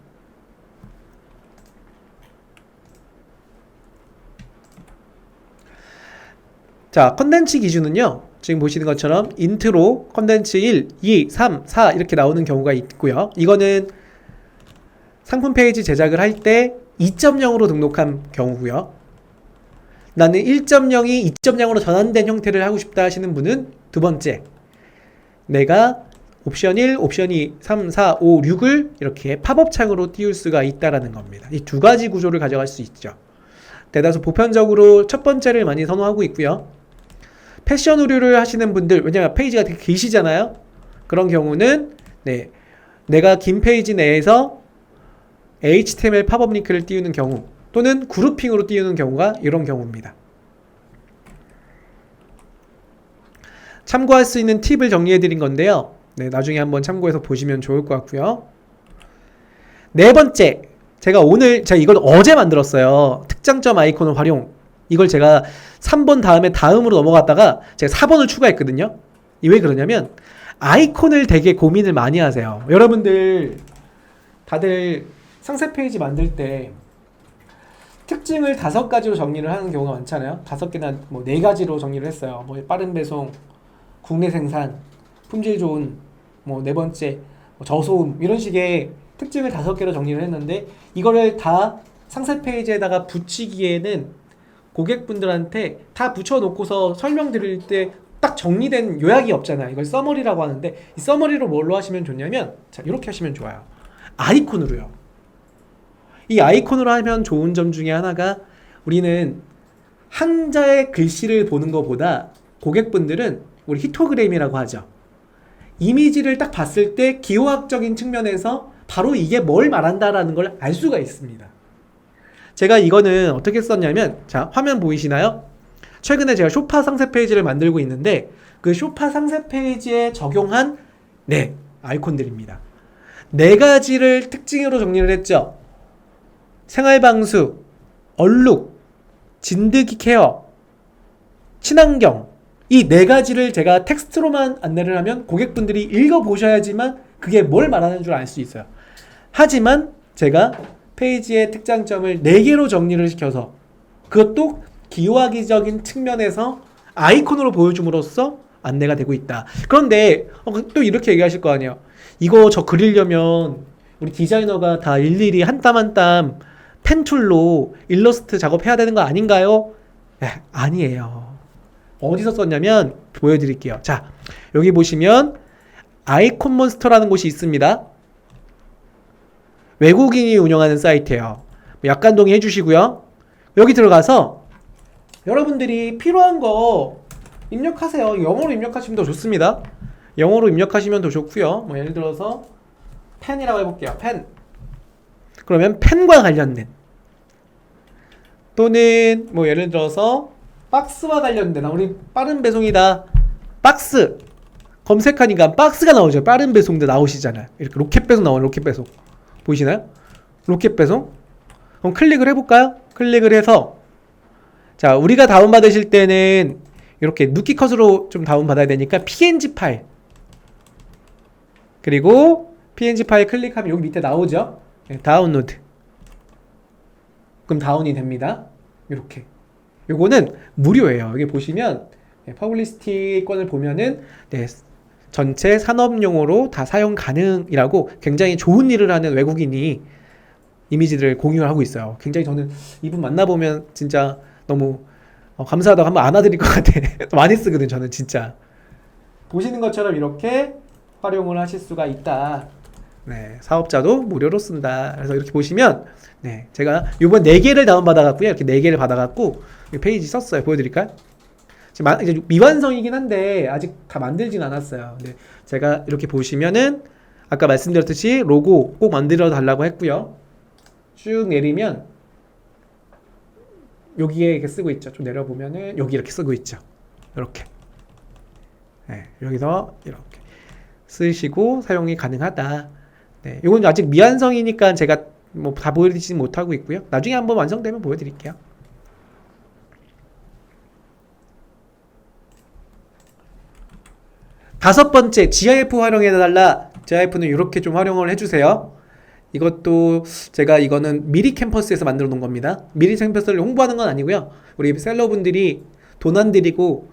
자, 컨텐츠 기준은요. 지금 보시는 것처럼 인트로, 컨텐츠 1, 2, 3, 4 이렇게 나오는 경우가 있고요. 이거는 상품 페이지 제작을 할 때 2.0으로 등록한 경우고요. 나는 1.0이 2.0으로 전환된 형태를 하고 싶다 하시는 분은 두 번째, 내가 옵션 1, 옵션 2, 3, 4, 5, 6을 이렇게 팝업 창으로 띄울 수가 있다라는 겁니다. 이 두 가지 구조를 가져갈 수 있죠. 대다수 보편적으로 첫 번째를 많이 선호하고 있고요. 패션 의류를 하시는 분들, 왜냐면 페이지가 되게 기시잖아요. 그런 경우는 내가 긴 페이지 내에서 HTML 팝업 링크를 띄우는 경우 또는 그룹핑으로 띄우는 경우가 이런 경우입니다. 참고할 수 있는 팁을 정리해 드린 건데요. 나중에 한번 참고해서 보시면 좋을 것 같고요. 네 번째, 제가 이걸 어제 만들었어요. 특장점 아이콘을 활용. 이걸 제가 3번 다음에 다음으로 넘어갔다가 제가 4번을 추가했거든요. 왜 그러냐면 아이콘을 되게 고민을 많이 하세요. 여러분들 다들 상세 페이지 만들 때 특징을 5가지로 정리를 하는 경우가 많잖아요. 5개나 뭐 4가지로 정리를 했어요. 뭐 빠른 배송, 국내 생산, 품질 좋은, 뭐 네 번째 저소음 이런 식의 특징을 5개로 정리를 했는데 이거를 다 상세 페이지에다가 붙이기에는 고객분들한테 다 붙여놓고서 설명드릴 때 딱 정리된 요약이 없잖아요. 이걸 서머리라고 하는데 이 서머리로 뭘로 하시면 좋냐면 자, 이렇게 하시면 좋아요. 아이콘으로요. 이 아이콘으로 하면 좋은 점 중에 하나가 우리는 한자의 글씨를 보는 것보다 고객분들은 우리 히토그램이라고 하죠. 이미지를 딱 봤을 때 기호학적인 측면에서 바로 이게 뭘 말한다라는 걸 알 수가 있습니다. 제가 이거는 어떻게 썼냐면 자, 화면 보이시나요? 최근에 제가 쇼파 상세 페이지를 만들고 있는데 그 쇼파 상세 페이지에 적용한 아이콘들입니다. 4가지를 특징으로 정리를 했죠. 생활방수, 얼룩, 진드기 케어, 친환경 이 4가지를 제가 텍스트로만 안내를 하면 고객분들이 읽어보셔야지만 그게 뭘 말하는 줄 알 수 있어요. 하지만 제가 페이지의 특장점을 4개로 정리를 시켜서 그것도 기호학적인 측면에서 아이콘으로 보여줌으로써 안내가 되고 있다. 그런데 또 이렇게 얘기하실 거 아니에요. 이거 저 그리려면 우리 디자이너가 다 일일이 한 땀 한 땀 펜툴로 일러스트 작업해야 되는 거 아닌가요? 아니에요. 어디서 썼냐면 보여드릴게요. 자, 여기 보시면 아이콘 몬스터라는 곳이 있습니다. 외국인이 운영하는 사이트예요. 약간 동의해 주시고요. 여기 들어가서 여러분들이 필요한 거 입력하세요. 영어로 입력하시면 더 좋습니다. 영어로 입력하시면 더 좋고요. 뭐 예를 들어서 펜이라고 해볼게요. 펜. 그러면 펜과 관련된 또는 뭐 예를 들어서 박스와 관련된 우리 빠른 배송이다. 박스 검색하니까 박스가 나오죠. 빠른 배송도 나오시잖아요. 이렇게 로켓 배송 나오는 로켓 배송 보이시나요? 로켓 배송. 그럼 클릭을 해볼까요? 클릭을 해서 자, 우리가 다운받으실 때는 이렇게 누키컷으로 좀 다운받아야 되니까 png 파일 그리고 png 파일 클릭하면 여기 밑에 나오죠. 다운로드. 그럼 다운이 됩니다. 이렇게. 요거는 무료예요. 여기 보시면 퍼블리시티권을 보면은 전체 산업용으로 다 사용 가능이라고 굉장히 좋은 일을 하는 외국인이 이미지들을 공유하고 있어요. 굉장히 저는 이분 만나보면 진짜 너무 감사하다고 한번 안아드릴 것 같아. 많이 쓰거든 저는 진짜. 보시는 것처럼 이렇게 활용을 하실 수가 있다. 네, 사업자도 무료로 쓴다. 그래서 이렇게 보시면 네, 제가 이번 4개를 다운받아갖고요. 이렇게 4개를 받아갖고 페이지 썼어요. 보여드릴까요? 지금 이제 미완성이긴 한데 아직 다 만들진 않았어요. 근데 제가 이렇게 보시면은 아까 말씀드렸듯이 로고 꼭 만들어 달라고 했고요. 쭉 내리면 여기에 이렇게 쓰고 있죠. 좀 내려보면은 여기 이렇게 쓰고 있죠. 이렇게. 네, 여기서 이렇게 쓰시고 사용이 가능하다. 네, 이건 아직 미완성이니까 제가 뭐 다 보여드리지 못하고 있고요. 나중에 한번 완성되면 보여드릴게요. 다섯 번째, GIF 활용해달라. GIF는 이렇게 좀 활용을 해주세요. 이것도 제가 이거는 미리 캠퍼스에서 만들어 놓은 겁니다. 미리 캠퍼스를 홍보하는 건 아니고요. 우리 셀러분들이 돈 안 들이고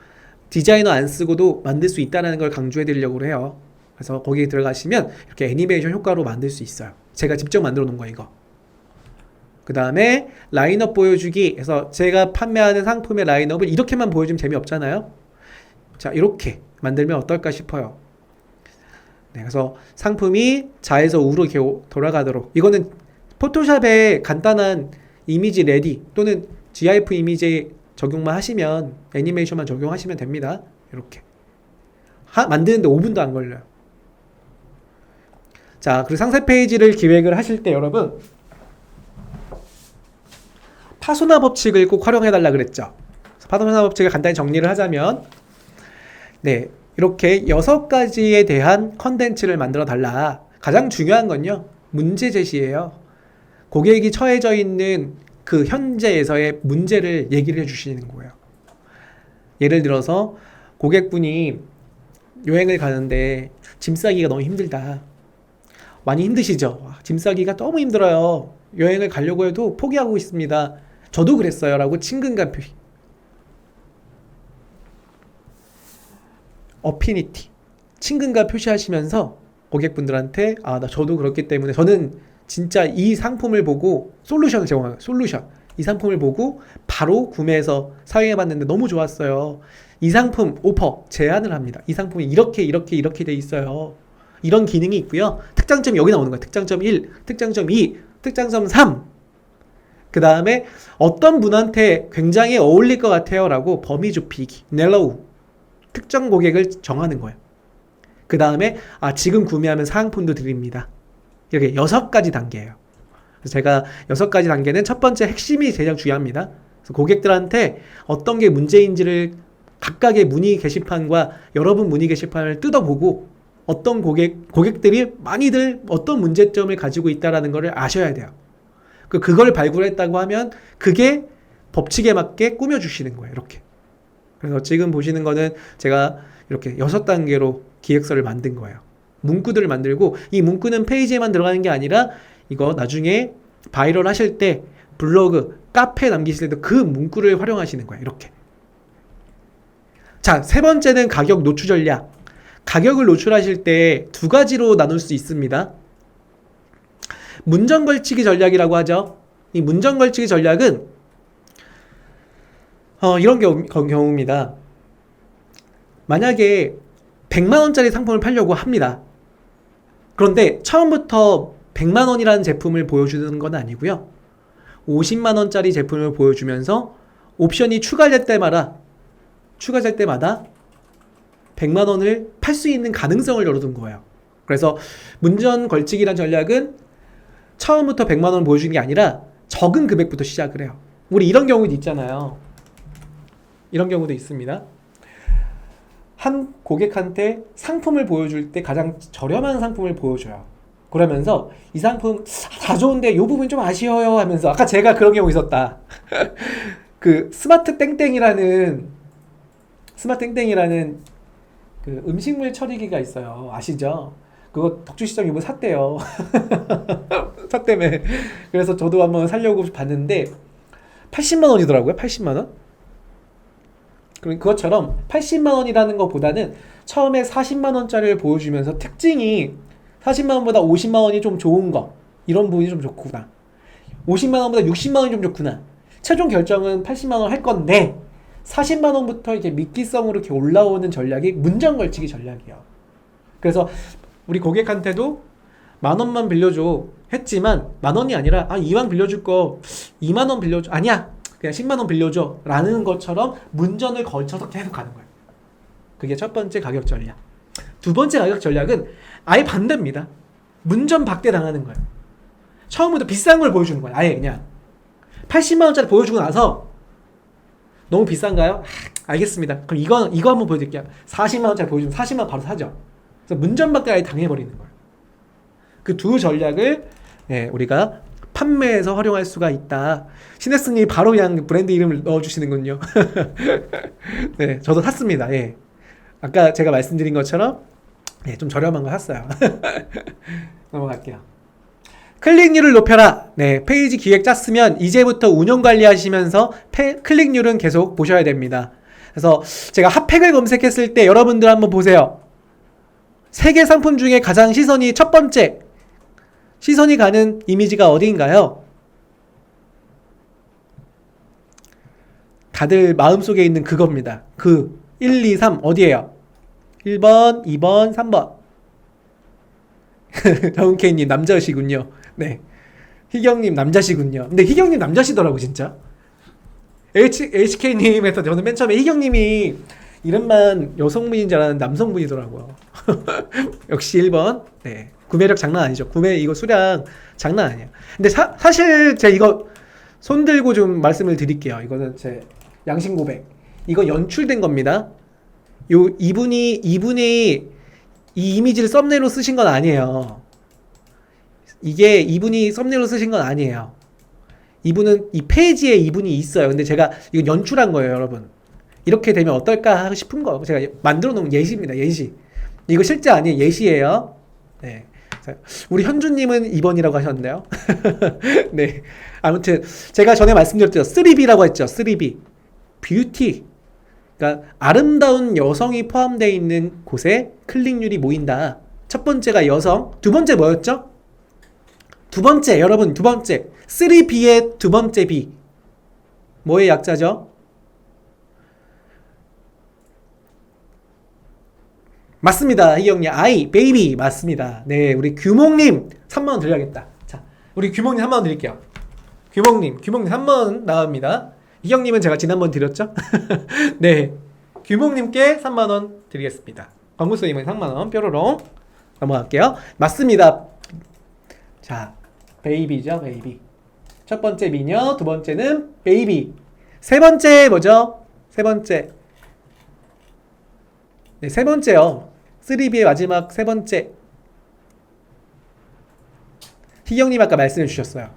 디자이너 안 쓰고도 만들 수 있다는 걸 강조해 드리려고 해요. 그래서 거기에 들어가시면 이렇게 애니메이션 효과로 만들 수 있어요. 제가 직접 만들어 놓은 거 이거. 그 다음에 라인업 보여주기 해서 제가 판매하는 상품의 라인업을 이렇게만 보여주면 재미없잖아요. 자, 이렇게 만들면 어떨까 싶어요. 네, 그래서 상품이 좌에서 우로 이렇게 돌아가도록, 이거는 포토샵에 간단한 이미지 레디 또는 GIF 이미지 적용만 하시면, 애니메이션만 적용하시면 됩니다. 이렇게 만드는데 5분도 안 걸려요. 자, 그리고 상세 페이지를 기획을 하실 때 여러분 파소나 법칙을 꼭 활용해 달라 그랬죠. 파소나 법칙을 간단히 정리를 하자면, 네, 이렇게 6가지에 대한 컨텐츠를 만들어 달라. 가장 중요한 건요, 문제 제시예요. 고객이 처해져 있는 그 현재에서의 문제를 얘기를 해주시는 거예요. 예를 들어서 고객분이 여행을 가는데 짐 싸기가 너무 힘들다. 많이 힘드시죠? 짐 싸기가 너무 힘들어요. 여행을 가려고 해도 포기하고 있습니다. 저도 그랬어요. 라고 친근감 표시. 어피니티. 친근감 표시하시면서 고객분들한테 저도 그렇기 때문에 저는 진짜 이 상품을 보고 솔루션을 제공해요. 솔루션. 이 상품을 보고 바로 구매해서 사용해봤는데 너무 좋았어요. 이 상품 오퍼 제안을 합니다. 이 상품이 이렇게 돼 있어요. 이런 기능이 있고요. 특장점이 여기 나오는 거예요. 특장점 1, 특장점 2, 특장점 3. 그 다음에 어떤 분한테 굉장히 어울릴 것 같아요 라고 범위 좁히기, 넬로우, 특정 고객을 정하는 거예요. 그 다음에 지금 구매하면 사은품도 드립니다. 이렇게 6가지 단계예요. 그래서 제가 6가지 단계는 첫 번째 핵심이 가장 중요합니다. 그래서 고객들한테 어떤 게 문제인지를 각각의 문의 게시판과 여러분 문의 게시판을 뜯어보고 어떤 고객들이 많이들 어떤 문제점을 가지고 있다는 것을 아셔야 돼요. 그걸 발굴했다고 하면 그게 법칙에 맞게 꾸며주시는 거예요. 이렇게. 그래서 지금 보시는 거는 제가 이렇게 6단계로 기획서를 만든 거예요. 문구들을 만들고, 이 문구는 페이지에만 들어가는 게 아니라 이거 나중에 바이럴 하실 때 블로그, 카페 남기실 때도 그 문구를 활용하시는 거예요. 이렇게. 자, 세 번째는 가격 노출 전략. 가격을 노출하실 때 2가지로 나눌 수 있습니다. 문전 걸치기 전략이라고 하죠. 이 문전 걸치기 전략은 이런 경우입니다. 만약에 100만원짜리 상품을 팔려고 합니다. 그런데 처음부터 100만원이라는 제품을 보여주는 건 아니고요. 50만원짜리 제품을 보여주면서 옵션이 추가될 때마다 100만원을 팔 수 있는 가능성을 열어둔 거예요. 그래서 문전 걸치기란 전략은 처음부터 100만원을 보여주는 게 아니라 적은 금액부터 시작을 해요. 우리 이런 경우도 있잖아요. 이런 경우도 있습니다. 한 고객한테 상품을 보여줄 때 가장 저렴한 상품을 보여줘요. 그러면서 이 상품 다 좋은데 이 부분 좀 아쉬워요 하면서, 아까 제가 그런 경우 있었다. 그 스마트 땡땡이라는 그 음식물 처리기가 있어요. 아시죠? 그거 덕주시장 이번에 샀대요. 샀다며. 그래서 저도 한번 사려고 봤는데 80만원이더라고요. 80만원. 그럼 그것처럼 80만원이라는 것보다는 처음에 40만원짜리를 보여주면서 특징이 40만원보다 50만원이 좀 좋은 거, 이런 부분이 좀 좋구나, 50만원보다 60만원이 좀 좋구나, 최종 결정은 80만원 할 건데 40만원부터 이렇게 미끼성으로 이렇게 올라오는 전략이 문전 걸치기 전략이에요. 그래서 우리 고객한테도 10,000원만 빌려줘 했지만 10,000원이 아니라 2만 빌려줄 거 2만원 빌려줘 아니야 그냥 10만원 빌려줘 라는 것처럼 문전을 걸쳐서 계속 가는 거예요. 그게 첫 번째 가격 전략. 두 번째 가격 전략은 아예 반대입니다. 문전 박대 당하는 거예요. 처음부터 비싼 걸 보여주는 거예요. 아예 그냥 80만원짜리 보여주고 나서 너무 비싼가요? 알겠습니다. 그럼 이거 한번 보여드릴게요. 40만원짜리 보여주면 40만원 바로 사죠. 그래서 문전 박대 아예 당해버리는 거예요. 그 두 전략을 우리가 판매에서 활용할 수가 있다. 신혜스님이 바로 그냥 브랜드 이름을 넣어주시는군요. 네, 저도 샀습니다. 예. 아까 제가 말씀드린 것처럼 좀 저렴한 거 샀어요. 넘어갈게요. 클릭률을 높여라. 네, 페이지 기획 짰으면 이제부터 운영 관리하시면서 클릭률은 계속 보셔야 됩니다. 그래서 제가 핫팩을 검색했을 때 여러분들 한번 보세요. 3개 상품 중에 가장 첫 번째 시선이 가는 이미지가 어디인가요? 다들 마음속에 있는 그겁니다. 그 1, 2, 3 어디에요? 1번, 2번, 3번. 정은케이님 남자시군요. 네, 희경님 남자시군요. 근데 희경님 남자시더라고 진짜. HK님에서 저는 맨 처음에 희경님이 이름만 여성분인 줄 알았는데 남성분이더라고요. 역시 1번. 네, 구매력 장난 아니죠. 이거 수량 장난 아니에요. 근데 사실 제가 이거 손들고 좀 말씀을 드릴게요. 이거는 제 양심 고백. 이거 연출된 겁니다. 이분이 이 이미지를 썸네일로 쓰신 건 아니에요. 이게 이분이 썸네일로 쓰신 건 아니에요. 이분은 이 페이지에 이분이 있어요. 근데 제가 이거 연출한 거예요, 여러분. 이렇게 되면 어떨까 싶은 거 제가 만들어 놓은 예시입니다. 예시. 이거 실제 아니에요. 예시예요. 네. 우리 현주님은 2번이라고 하셨는데요. 네. 아무튼 제가 전에 말씀드렸죠. 3B라고 했죠. 3B. 뷰티. 그러니까 아름다운 여성이 포함되어 있는 곳에 클릭률이 모인다. 첫 번째가 여성. 두 번째 뭐였죠? 두 번째, 여러분, 두 번째. 3B의 두 번째 B. 뭐의 약자죠? 맞습니다. 희경님. 베이비. 맞습니다. 네, 우리 규몽님 3만원 드려야겠다. 자, 우리 규몽님 3만원 드릴게요. 규몽님 3만원 나옵니다. 희경님은 제가 지난번 드렸죠? 네, 규몽님께 3만원 드리겠습니다. 광고소님은 3만원 뾰로롱. 넘어갈게요. 맞습니다. 자, 베이비죠, 베이비. 첫 번째 미녀, 두 번째는 베이비. 세 번째 뭐죠? 세 번째. 네, 세 번째요. 3B의 마지막 세 번째. 희경님 아까 말씀해 주셨어요.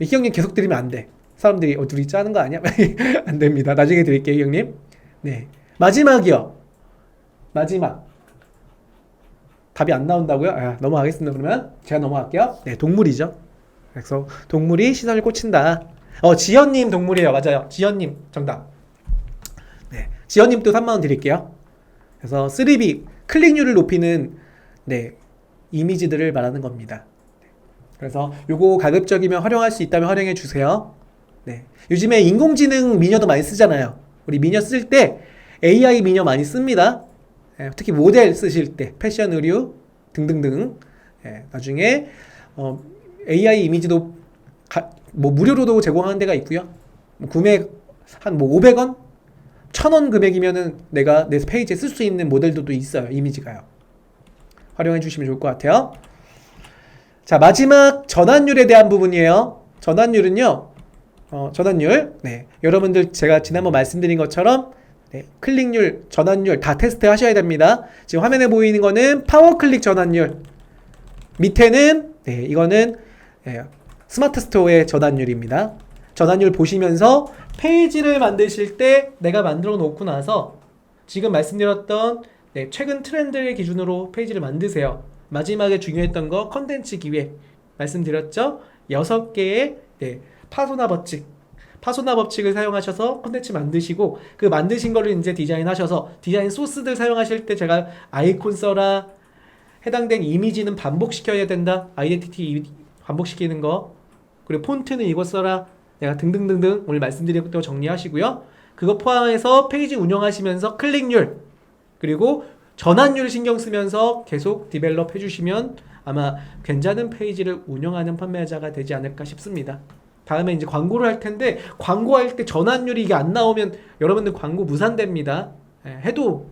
희경님 계속 드리면 안 돼. 사람들이 둘이 짜는 거 아니야? 안 됩니다. 나중에 드릴게요, 희경님. 네, 마지막이요. 마지막. 답이 안 나온다고요? 넘어가겠습니다. 그러면 제가 넘어갈게요. 네, 동물이죠. 그래서 동물이 시선을 꽂힌다. 지연님 동물이에요. 맞아요. 지연님 정답. 네, 지연님도 3만원 드릴게요. 그래서 3B 클릭률을 높이는 이미지들을 말하는 겁니다. 그래서 요거 가급적이면 활용할 수 있다면 활용해 주세요. 네, 요즘에 인공지능 미녀도 많이 쓰잖아요. 우리 미녀 쓸 때 AI 미녀 많이 씁니다. 특히 모델 쓰실 때 패션 의류 등등등. 나중에 AI 이미지도 무료로도 제공하는 데가 있고요. 구매 한 500원? 1,000원 금액이면은 내가 내 페이지에 쓸 수 있는 모델도 또 있어요. 이미지가요. 활용해 주시면 좋을 것 같아요. 자, 마지막 전환율에 대한 부분이에요. 전환율은요. 전환율. 네, 여러분들 제가 지난번 말씀드린 것처럼 클릭률, 전환율 다 테스트 하셔야 됩니다. 지금 화면에 보이는 거는 파워 클릭 전환율. 밑에는 이거는 스마트 스토어의 전환율입니다. 전환율 보시면서 페이지를 만드실 때 내가 만들어 놓고 나서 지금 말씀드렸던 최근 트렌드를 기준으로 페이지를 만드세요. 마지막에 중요했던 거 컨텐츠 기획 말씀드렸죠? 6개의 파소나 법칙을 사용하셔서 컨텐츠 만드시고 그 만드신 거를 이제 디자인하셔서 디자인 소스들 사용하실 때 제가 아이콘 써라, 해당된 이미지는 반복시켜야 된다, 아이덴티티 반복시키는 거, 그리고 폰트는 이거 써라, 내가 등등등등 오늘 말씀드린 거 정리하시고요. 그거 포함해서 페이지 운영하시면서 클릭률 그리고 전환율 신경 쓰면서 계속 디벨롭 해주시면 아마 괜찮은 페이지를 운영하는 판매자가 되지 않을까 싶습니다. 다음에 이제 광고를 할 텐데, 광고할 때 전환율이 이게 안 나오면 여러분들 광고 무산됩니다. 해도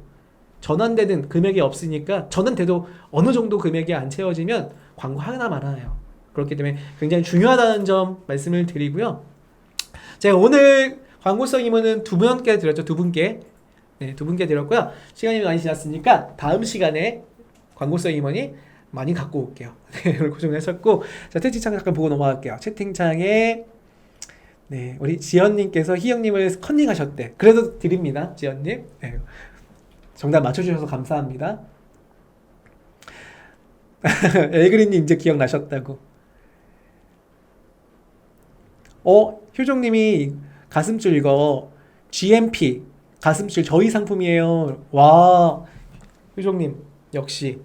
전환되는 금액이 없으니까, 전환돼도 어느 정도 금액이 안 채워지면 광고 하나 말아요. 그렇기 때문에 굉장히 중요하다는 점 말씀을 드리고요. 제가 오늘 광고성 임원은 두 분께 드렸죠. 두 분께. 네, 두 분께 드렸고요. 시간이 많이 지났으니까 다음 시간에 광고성 임원이 많이 갖고 올게요. 네, 고정을 하셨고, 자, 채팅창 잠깐 보고 넘어갈게요. 채팅창에 네, 우리 지연님께서 희영님을 컨닝하셨대. 그래도 드립니다, 지연님. 네, 정답 맞춰주셔서 감사합니다. 엘그린님 이제 기억나셨다고. 효종님이 가슴줄 이거 GMP 가슴줄 저희 상품이에요. 와, 효종님 역시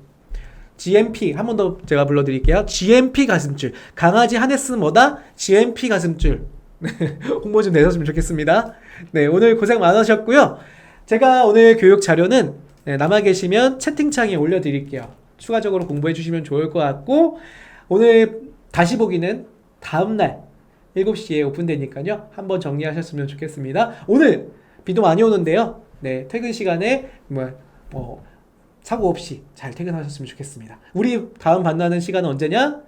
GMP 한 번 더 제가 불러드릴게요. GMP 가슴줄. 강아지 하네스는 뭐다? GMP 가슴줄. 홍보 좀 내셨으면 좋겠습니다. 네, 오늘 고생 많으셨고요. 제가 오늘 교육 자료는 남아 계시면 채팅창에 올려드릴게요. 추가적으로 공부해 주시면 좋을 것 같고, 오늘 다시 보기는 다음날 7시에 오픈되니까요. 한번 정리하셨으면 좋겠습니다. 오늘 비도 많이 오는데요. 네, 퇴근 시간에 사고 없이 잘 퇴근하셨으면 좋겠습니다. 우리 다음 만나는 시간은 언제냐?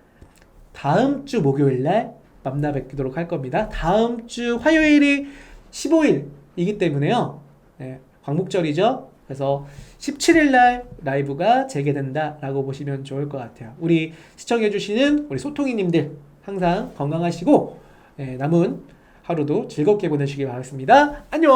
다음 주 목요일날 만나 뵙도록 할 겁니다. 다음 주 화요일이 15일이기 때문에요. 네, 광복절이죠. 그래서 17일날 라이브가 재개된다라고 보시면 좋을 것 같아요. 우리 시청해주시는 우리 소통이님들 항상 건강하시고 남은 하루도 즐겁게 보내시길 바라겠습니다. 안녕.